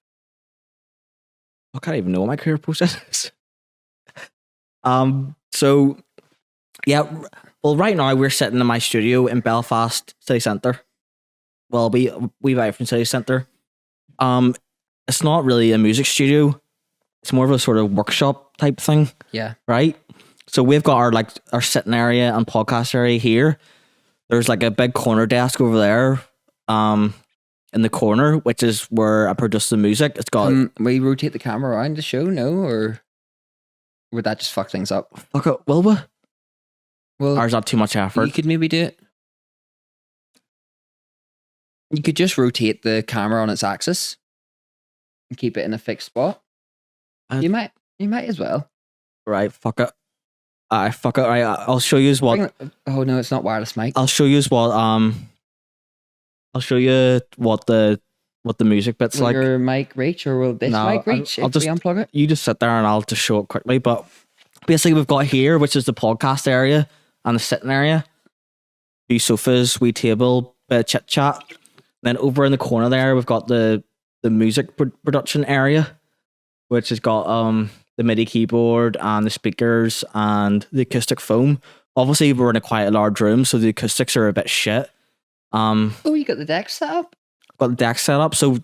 I can't even know what my creative process is. So Yeah. Well, right now we're sitting in my studio in Belfast city centre. Well, we buy from city centre. It's not really a music studio. It's more of a sort of workshop type thing. Yeah. Right. So we've got our sitting area and podcast area here. There's like a big corner desk over there, in the corner, which is where I produce the music. It's got. We rotate the camera around the show, no, or would that just fuck things up? Fuck it, will we? Well, or is that too much effort? You could maybe do it. You could just rotate the camera on its axis and keep it in a fixed spot. You might as well. Right, fuck it. Fuck it. Right, I'll show you what. Oh no, it's not wireless mic. I'll show you what. I'll show you what the music bit's will like. Your mic reach, or will this mic reach? I'll just we unplug it. You just sit there and I'll just show it quickly. But basically, we've got here, which is the podcast area and the sitting area. Few sofas, wee table, bit of chit chat. Then over in the corner there, we've got the music production area, which has got the MIDI keyboard and the speakers and the acoustic foam. Obviously, we're in a quite a large room, so the acoustics are a bit shit. Oh, you got the deck set up? Got the deck set up. So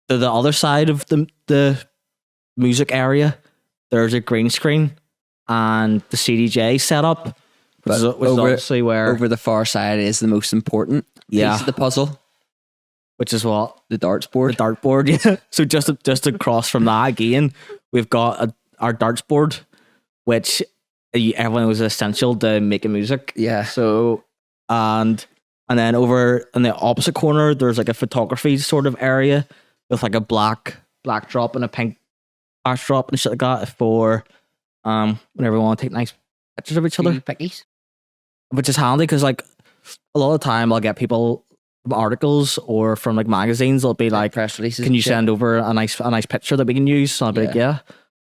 the other side of the music area, there's a green screen and the CDJ setup, which is obviously where over the far side is the most important piece of the puzzle. Which is what? The darts board. The dartboard, yeah. So just across from that again, we've got our darts board, which everyone was essential to making music. Yeah. So and then over in the opposite corner, there's like a photography sort of area with like a black drop and a pink backdrop and shit like that for whenever we want to take nice pictures of each other. Pickies. Which is handy because like a lot of the time I'll get people from articles or from like magazines. They'll be like press releases. Can you send over a nice picture that we can use? So I'll be like, yeah.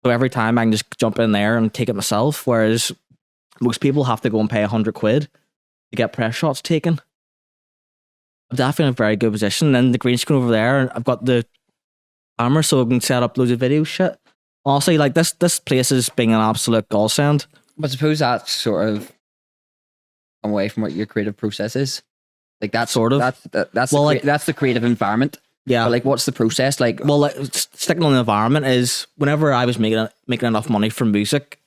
So every time I can just jump in there and take it myself. Whereas most people have to go and pay £100 to get press shots taken. I'm definitely in a very good position. And then the green screen over there, and I've got the camera so I can set up loads of video shit. Honestly, like this place is being an absolute godsend. But suppose that's sort of away from what your creative process is. Like that's sort of that's the creative environment. Yeah. But like, what's the process like? Well, like, sticking on the environment is whenever I was making enough money from music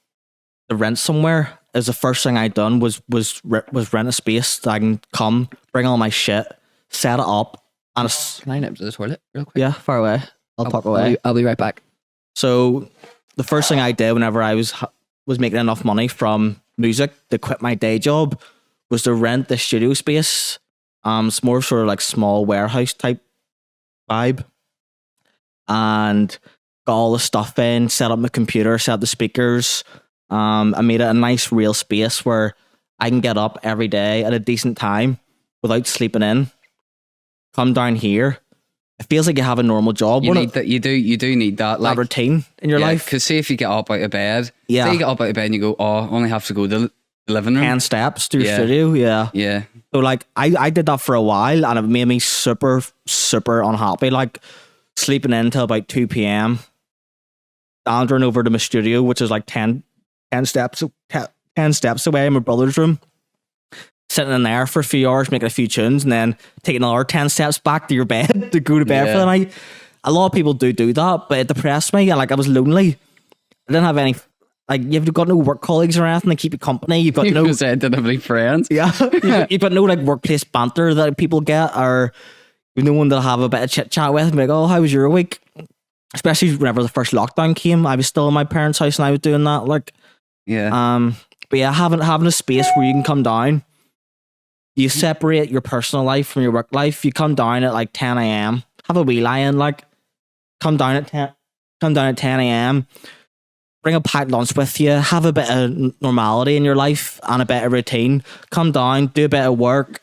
to rent somewhere, is the first thing I done was rent a space that I can come, bring all my shit, set it up, and can I nip to the toilet real quick? Yeah, far away. I'll pop away. I'll be right back. So the first thing I did whenever I was making enough money from music to quit my day job was to rent the studio space. It's more sort of like small warehouse type vibe, and got all the stuff in, set up my computer, set up the speakers. I made it a nice real space where I can get up every day at a decent time without sleeping in. Come down here. It feels like you have a normal job. You need that. You do need that, like, routine in your life. Because say if you get up out of bed, say Yeah. you get up out of bed and you go, oh, I only have to go to the living room. 10 steps to your Yeah. studio. Yeah. Yeah. So like I did that for a while and it made me super, super unhappy. Like sleeping in till about 2 p.m. Wandering over to my studio, which is like 10 steps away in my brother's room. Sitting in there for a few hours, making a few tunes, and then taking another 10 steps back to your bed to go to bed for the night. A lot of people do that, but it depressed me. And like I was lonely. I didn't have any. Like you've got no work colleagues or anything to keep you company. You've got no. You said didn't have any friends. Yeah, you've got no like workplace banter that people get, or you've no one to have a bit of chit chat with. And be like, oh, how was your week? Especially whenever the first lockdown came, I was still in my parents' house and I was doing that. Like, yeah. But yeah, having a space where you can come down. You separate your personal life from your work life. You come down at like 10 a.m. Have a wee lie-in, like come down at 10 a.m. Bring a packed lunch with you. Have a bit of normality in your life and a bit of routine. Come down, do a bit of work,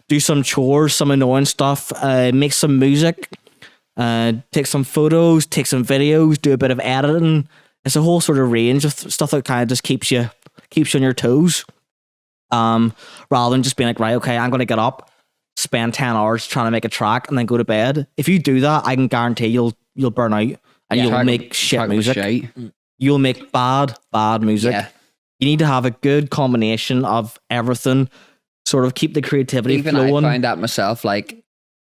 do some chores, some annoying stuff, make some music, take some photos, take some videos, do a bit of editing. It's a whole sort of range of stuff that kind of just keeps you on your toes. Rather than just being like, right, okay, I'm going to get up, spend 10 hours trying to make a track and then go to bed. If you do that, I can guarantee you'll burn out and you'll make shit music. You'll make bad music. Yeah. You need to have a good combination of everything, sort of keep the creativity Even flowing. I find that myself, like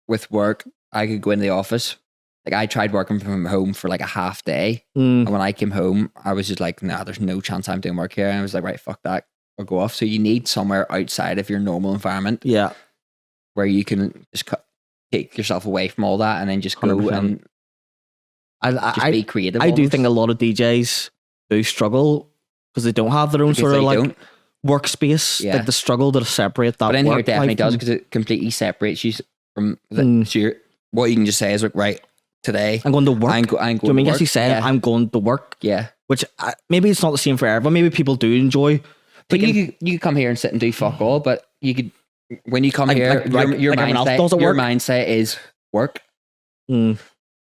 with work, I could go into the office. Like I tried working from home for like a half day. And when I came home, I was just like, nah, there's no chance I'm doing work here. And I was like, right, fuck that. Or go off. So you need somewhere outside of your normal environment. Yeah. Where you can just take yourself away from all that and then just go 100%. and just be creative. I do think a lot of DJs do struggle because they don't have their own sort of like workspace. Yeah. Like the struggle to separate that. But in here work it definitely life does because it completely separates you from the, so what you can just say is like, right, today I'm going to work. I'm going Do you to mean work. as you said, I'm going to work? Yeah. Which maybe it's not the same for everyone. Maybe people do enjoy. But you could come here and sit and do fuck all, but you could, when you come here, your mindset is work. You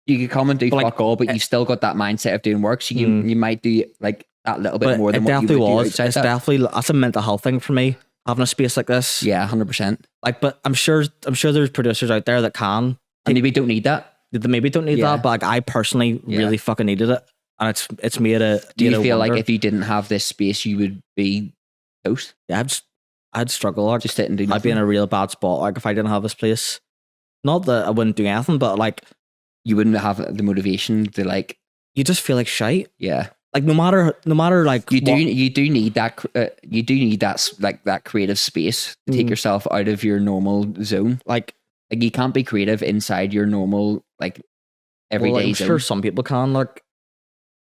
could come and do fuck all, but you still got that mindset of doing work. So you might do like that little bit more than what you would do outside. It's definitely, that's a mental health thing for me, having a space like this. Yeah, 100%. Like, but I'm sure there's producers out there that can. And maybe don't need that. They maybe don't need that, but like I personally really fucking needed it. And it's made a. Do you feel like if you didn't have this space, you would be toast? Yeah, I'd struggle. Like, just sit and do nothing. I'd be in a real bad spot. Like if I didn't have this place, not that I wouldn't do anything, but like you wouldn't have the motivation to like. You just feel like shite. Yeah. Like no matter like you do need that you do need that like that creative space to take yourself out of your normal zone. Like you can't be creative inside your normal like everyday zone. I'm sure some people can. Like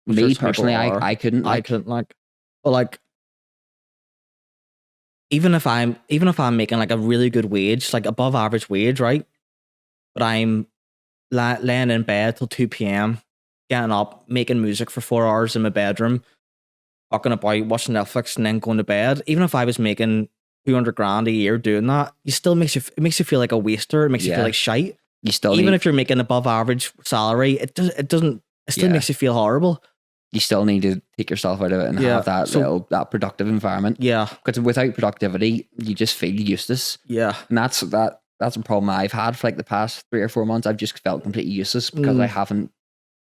me personally, I couldn't. I couldn't like. But like, even if I'm making like a really good wage, like above average wage, right? But I'm laying in bed till 2 p.m. getting up, making music for 4 hours in my bedroom, fucking about, watching Netflix, and then going to bed. Even if I was making 200 grand a year doing that, it makes you feel like a waster. It makes you feel like shite. You still even if you're making above average salary, it still makes you feel horrible. You still need to take yourself out of it and have that productive environment. Yeah, because without productivity, you just feel useless. Yeah, and that's a problem I've had for like the past 3 or 4 months. I've just felt completely useless because I haven't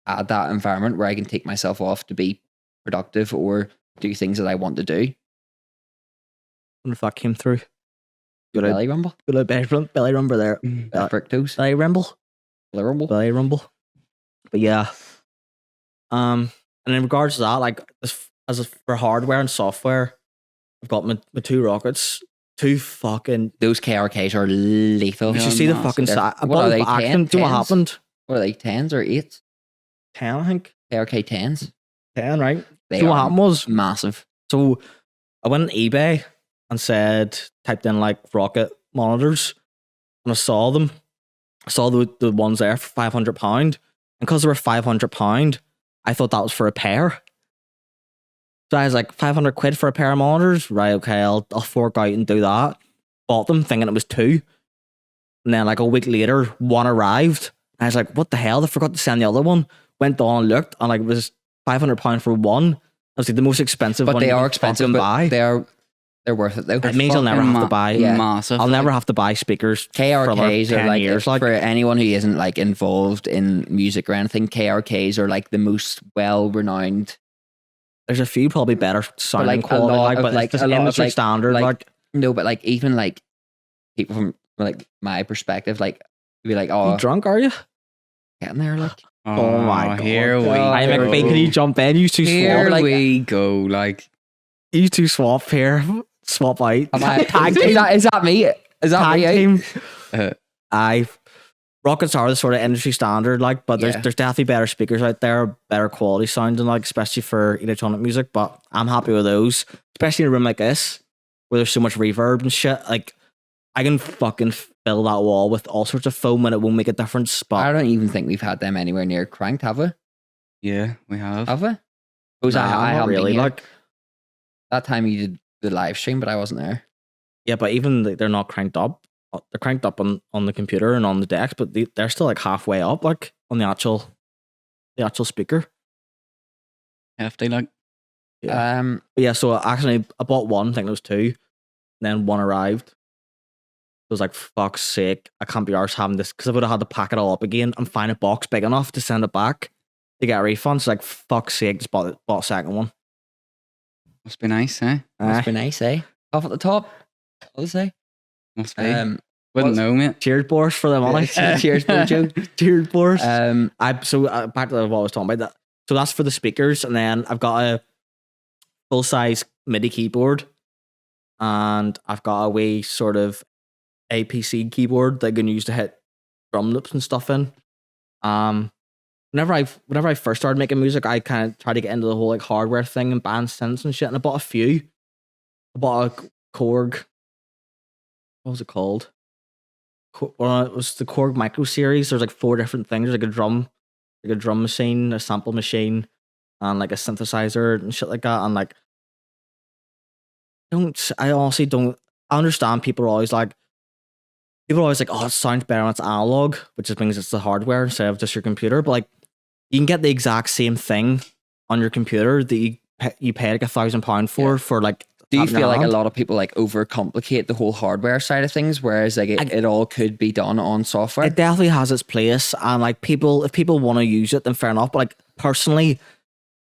had that environment where I can take myself off to be productive or do things that I want to do. I wonder if that came through. Good belly rumble. Good belly rumble there. Fructose. Belly rumble. Belly rumble. But yeah. And in regards to that, like as for hardware and software, I've got my 2 rockets. 2 fucking... Those KRKs are lethal. Did you see the fucking... What are they, 10? Do you know what happened? What are they, 10s or 8s? 10, I think. KRK 10s? 10, right? Do you know what happened was? Massive. So I went on eBay and typed in like rocket monitors, and I saw them. I saw the ones there for £500. And because they were £500, I thought that was for a pair. So I was like, 500 quid for a pair of monitors? Right, okay, I'll fork out and do that. Bought them thinking it was 2. And then like a week later, one arrived. And I was like, what the hell? I forgot to send the other one. Went on and looked, and like it was £500 for one. I was like the most expensive one. But they are expensive, but they're worth it though. It means I'll never have to buy massive. I'll never have to buy speakers. KRKs are like, years, for anyone who isn't like involved in music or anything, KRKs are like the most well-renowned. There's a few probably better sounding quality, but it's just industry standard. Like no, but like even like people from like my perspective, like be like, oh, you drunk, are you? Getting there, like. Oh my god! Here we go. Hi McVeigh, can you jump in? You two swap. Here we go. Like you two swap here. Swap out. Tag team. Is that me? Is that tag me? Rockets are the sort of industry standard, like, but there's definitely better speakers out there, better quality sounding, like, especially for electronic music. But I'm happy with those, especially in a room like this where there's so much reverb and shit. Like, I can fucking fill that wall with all sorts of foam and it won't make a difference. But I don't even think we've had them anywhere near cranked, have we? Yeah, we have. Have we? I haven't really. Like that time you did the live stream, but I wasn't there. Yeah, but even they're not cranked up. They're cranked up on the computer and on the decks, but they're still like halfway up, like on the actual speaker. Hefty, like. Yeah. But yeah, so actually I bought one, I think it was 2, and then one arrived. It was like, fuck's sake, I can't be arsed having this, because I would have had to pack it all up again and find a box big enough to send it back to get a refund. So like, fuck's sake, just bought a second one. Must be nice, eh? Must be nice, eh? Off at the top, I'll say. Must be. Wouldn't know, mate. Cheers, Boris, for the money. Cheers, Bojo. Cheers, Boris. Um, back to what I was talking about. That. So that's for the speakers, and then I've got a full size MIDI keyboard, and I've got a wee sort of APC keyboard that I can use to hit drum loops and stuff in. Whenever I first started making music, I kind of tried to get into the whole like hardware thing and band synths and shit, and I bought a few. I bought a Korg. What was it called? Well, it was the Korg Micro series. There's like 4 different things. There's like a drum machine, a sample machine, and like a synthesizer and shit like that. And like, I honestly don't. I understand people are always like, oh, it sounds better when it's analog, which just means it's the hardware instead of just your computer. But like, you can get the exact same thing on your computer that you pay like £1,000 for like. Do you feel like a lot of people like overcomplicate the whole hardware side of things, whereas like it all could be done on software? It definitely has its place, and like if people want to use it, then fair enough. But like personally,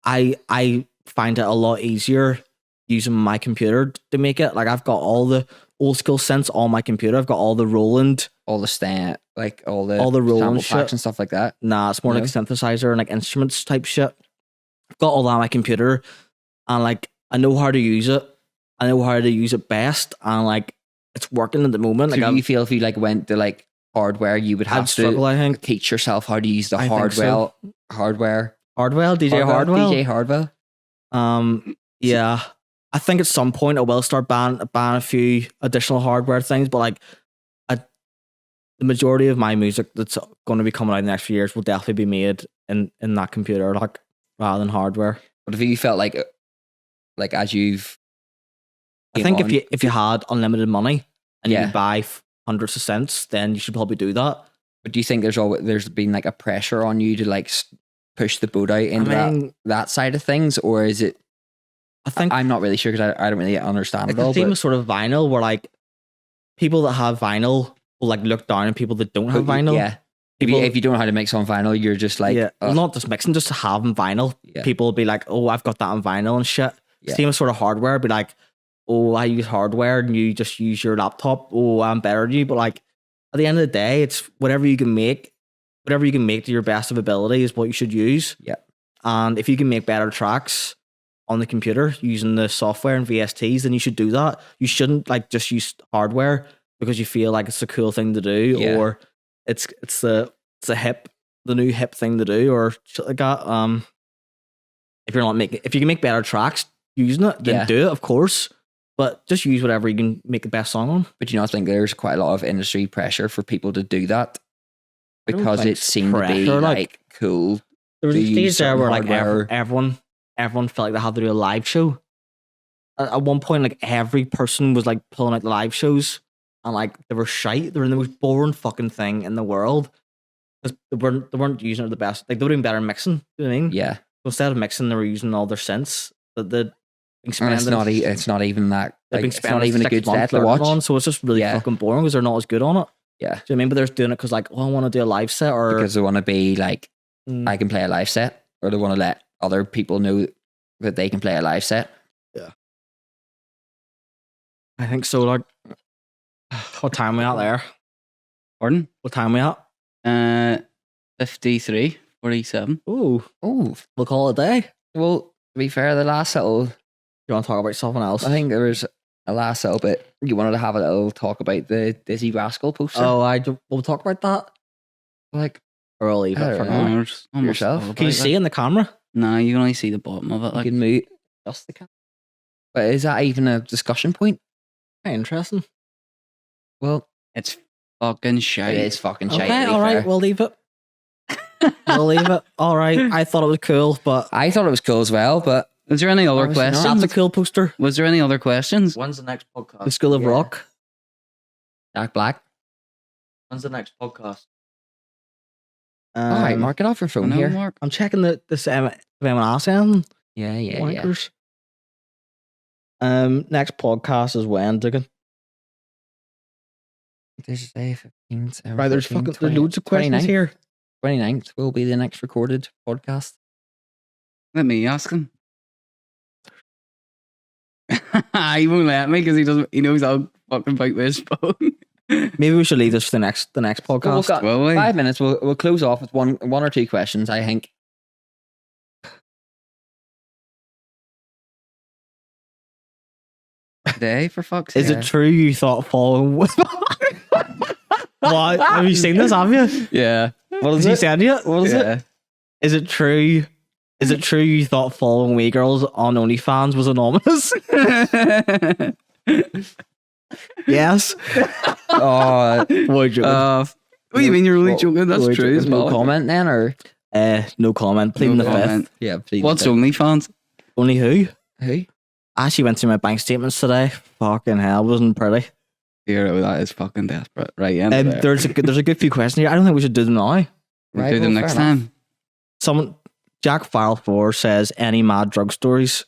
I find it a lot easier using my computer to make it. Like I've got all the old school synths on my computer. I've got all the Roland, all the Roland shit and stuff like that. Nah, it's more like synthesizer and like instruments type shit. I've got all that on my computer, and like I know how to use it. I know how to use it best, and like it's working at the moment. So like, do you feel if you like went to like hardware, you would have struggle, I think. Teach yourself how to use the Hardwell, DJ Hardwell. Yeah, I think at some point I will start ban a few additional hardware things, but like the majority of my music that's going to be coming out in the next few years will definitely be made in that computer, like rather than hardware. But if you felt like as you've I think if you had unlimited money and you could buy hundreds of synths, then you should probably do that. But do you think there's been like a pressure on you to like push the boat out into that side of things, or is it? I think I'm not really sure because I don't really understand it all. The same with sort of vinyl, where like people that have vinyl will like look down on people that don't have vinyl. Yeah. If you don't know how to mix on vinyl, you're just like well, not just mixing, just having vinyl. Yeah. People will be like, "Oh, I've got that on vinyl and shit." Yeah. Same with sort of hardware, be like, "Oh, I use hardware and you just use your laptop. Oh, I'm better than you." But like at the end of the day, it's whatever you can make to your best of ability is what you should use. Yeah. And if you can make better tracks on the computer using the software and VSTs, then you should do that. You shouldn't like just use hardware because you feel like it's a cool thing to do, or it's the new hip thing to do, or shit like that. If you can make better tracks using it, then do it, of course. But just use whatever you can make the best song on. But I think there's quite a lot of industry pressure for people to do that because it seemed to be like cool. There was a stage there where like everyone felt like they had to do a live show. At one point, like every person was like pulling out live shows, and like they were shite. They were the most boring fucking thing in the world because they weren't using it the best. Like they were doing better mixing. You know what I mean? Yeah. So instead of mixing, they were using all their synths that they'd. And it's not even that. Like, it's not even a good set to watch. On, so it's just really fucking boring because they're not as good on it. Yeah. Do you know what I mean? But they're doing it because like, I want to do a live set, or because they want to be like, I can play a live set, or they want to let other people know that they can play a live set. Yeah. I think so. Like, what time are we at there? Pardon? What time are we at? 53:47. Ooh, we'll call it a day. Well, to be fair, the last little. You want to talk about something else? I think there was a last little bit. You wanted to have a little talk about the Dizzy Rascal poster. Oh, we'll talk about that. Like, or I'll leave it for now. Yourself. Can you see in the camera? No, you can only see the bottom of it. Like, you can move just the camera. But is that even a discussion point? Very interesting. Well, it's fucking shite. It is fucking shite. Okay, all right, we'll leave it. We'll leave it. All right. I thought it was cool, but I thought it was cool as well. But is there any other questions? That's a cool poster. Was there any other questions? When's the next podcast? The School of Rock. Jack Black. When's the next podcast? All right, mark it off your phone here. Mark. I'm checking this M&S end. Yeah. Next podcast is when, Dougan? There's a 15th. Right, there's loads of questions here. 29th will be the next recorded podcast. Let me ask him. He won't let me because he doesn't. He knows I'll fucking bite with his phone. Maybe we should leave this for the next Well, podcast. we've got Will we? 5 minutes. We'll close off with one or two questions, I think. Day for fuck's sake. Is it true you thought following? What? Have you seen this? Have you? Yeah. What is he said yet? What is it? Is it true? Is it true you thought following Wee Girls on OnlyFans was anonymous? Yes. Oh, Would you? What do you mean you're really joking? That's true as no well. comment then, or No comment. Pleading No the comment. fifth. yeah, please. What's OnlyFans? Only who? Who? I actually went through my bank statements today. Fucking hell, wasn't pretty. Hero, that is fucking desperate. Right, yeah. There's a good few questions here. I don't think we should do them now. We'll do them well, next fair enough. time. Someone, Jack File 4 says, any mad drug stories?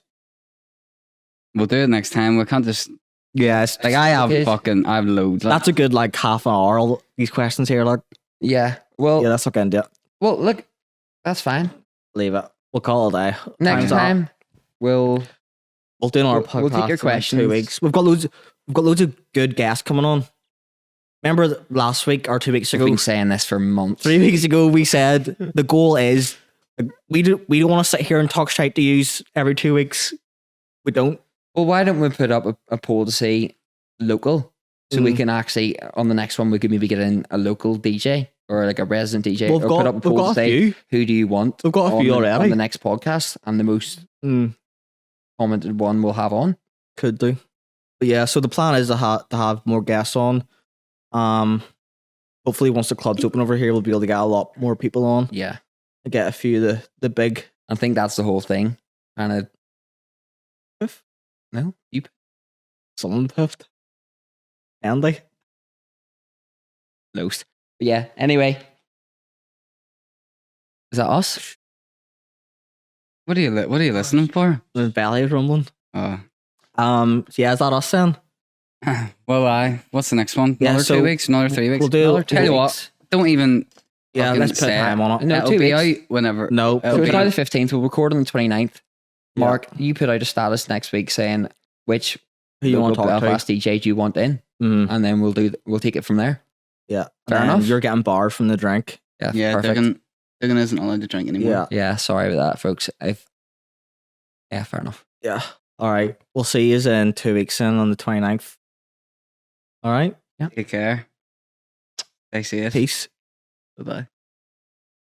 We'll do it next time. We can't just Yes. like I have Okay. I have loads. That's a good like half an hour. All these questions here, like Yeah. Well, yeah, that's not gonna do it. well, look, that's fine. Leave it. We'll call it a day. Next Time's up. time, we'll We'll do another We'll podcast. take your in questions. 2 weeks. We've got loads of good guests coming on. Remember last week or 2 weeks We've ago, been saying this for months. 3 weeks ago, we said the goal is we don't want to sit here and talk shite to use every 2 weeks. We don't. Well, why don't we put up a poll to say local, so we can actually on the next one we could maybe get in a local DJ or like a resident DJ, We've or put up a we've poll to got a say few. who do you want. We've got a few on already. on the next podcast, and the most commented one we'll have on. Could do. But yeah, so the plan is to have more guests on. Hopefully once the club's open over here, we'll be able to get a lot more people on. Yeah, And get a few of the big. I think that's the whole thing. Kind of. Piff? No, you. Someone piffed. Andy. Lost. But yeah. Anyway, is that us? What are you listening for? The belly is rumbling. Oh. Yeah, is that us then? Well, what's the next one? Yeah, Another so 2 weeks? Another 3 weeks? We'll do. Another 2 Tell you what, weeks. don't even. Yeah, fucking let's put say it. time on it. No, It'll 2 be weeks. out whenever. No. It'll So it's be- by the 15th. We'll record on the 29th. Yeah. Mark, you put out a status next week saying which Who you want to local talk Belfast DJ do you want in, Mm, and then we'll take it from there. yeah. Fair And enough. You're getting barred from the drink. Yeah, Yeah, perfect. Dougan isn't allowed to drink anymore. Yeah. Yeah, sorry about that, folks. Yeah, fair enough. Yeah. All right. We'll see you in 2 weeks in on the 29th. All right. Take care. Stay safe. Peace. Bye bye.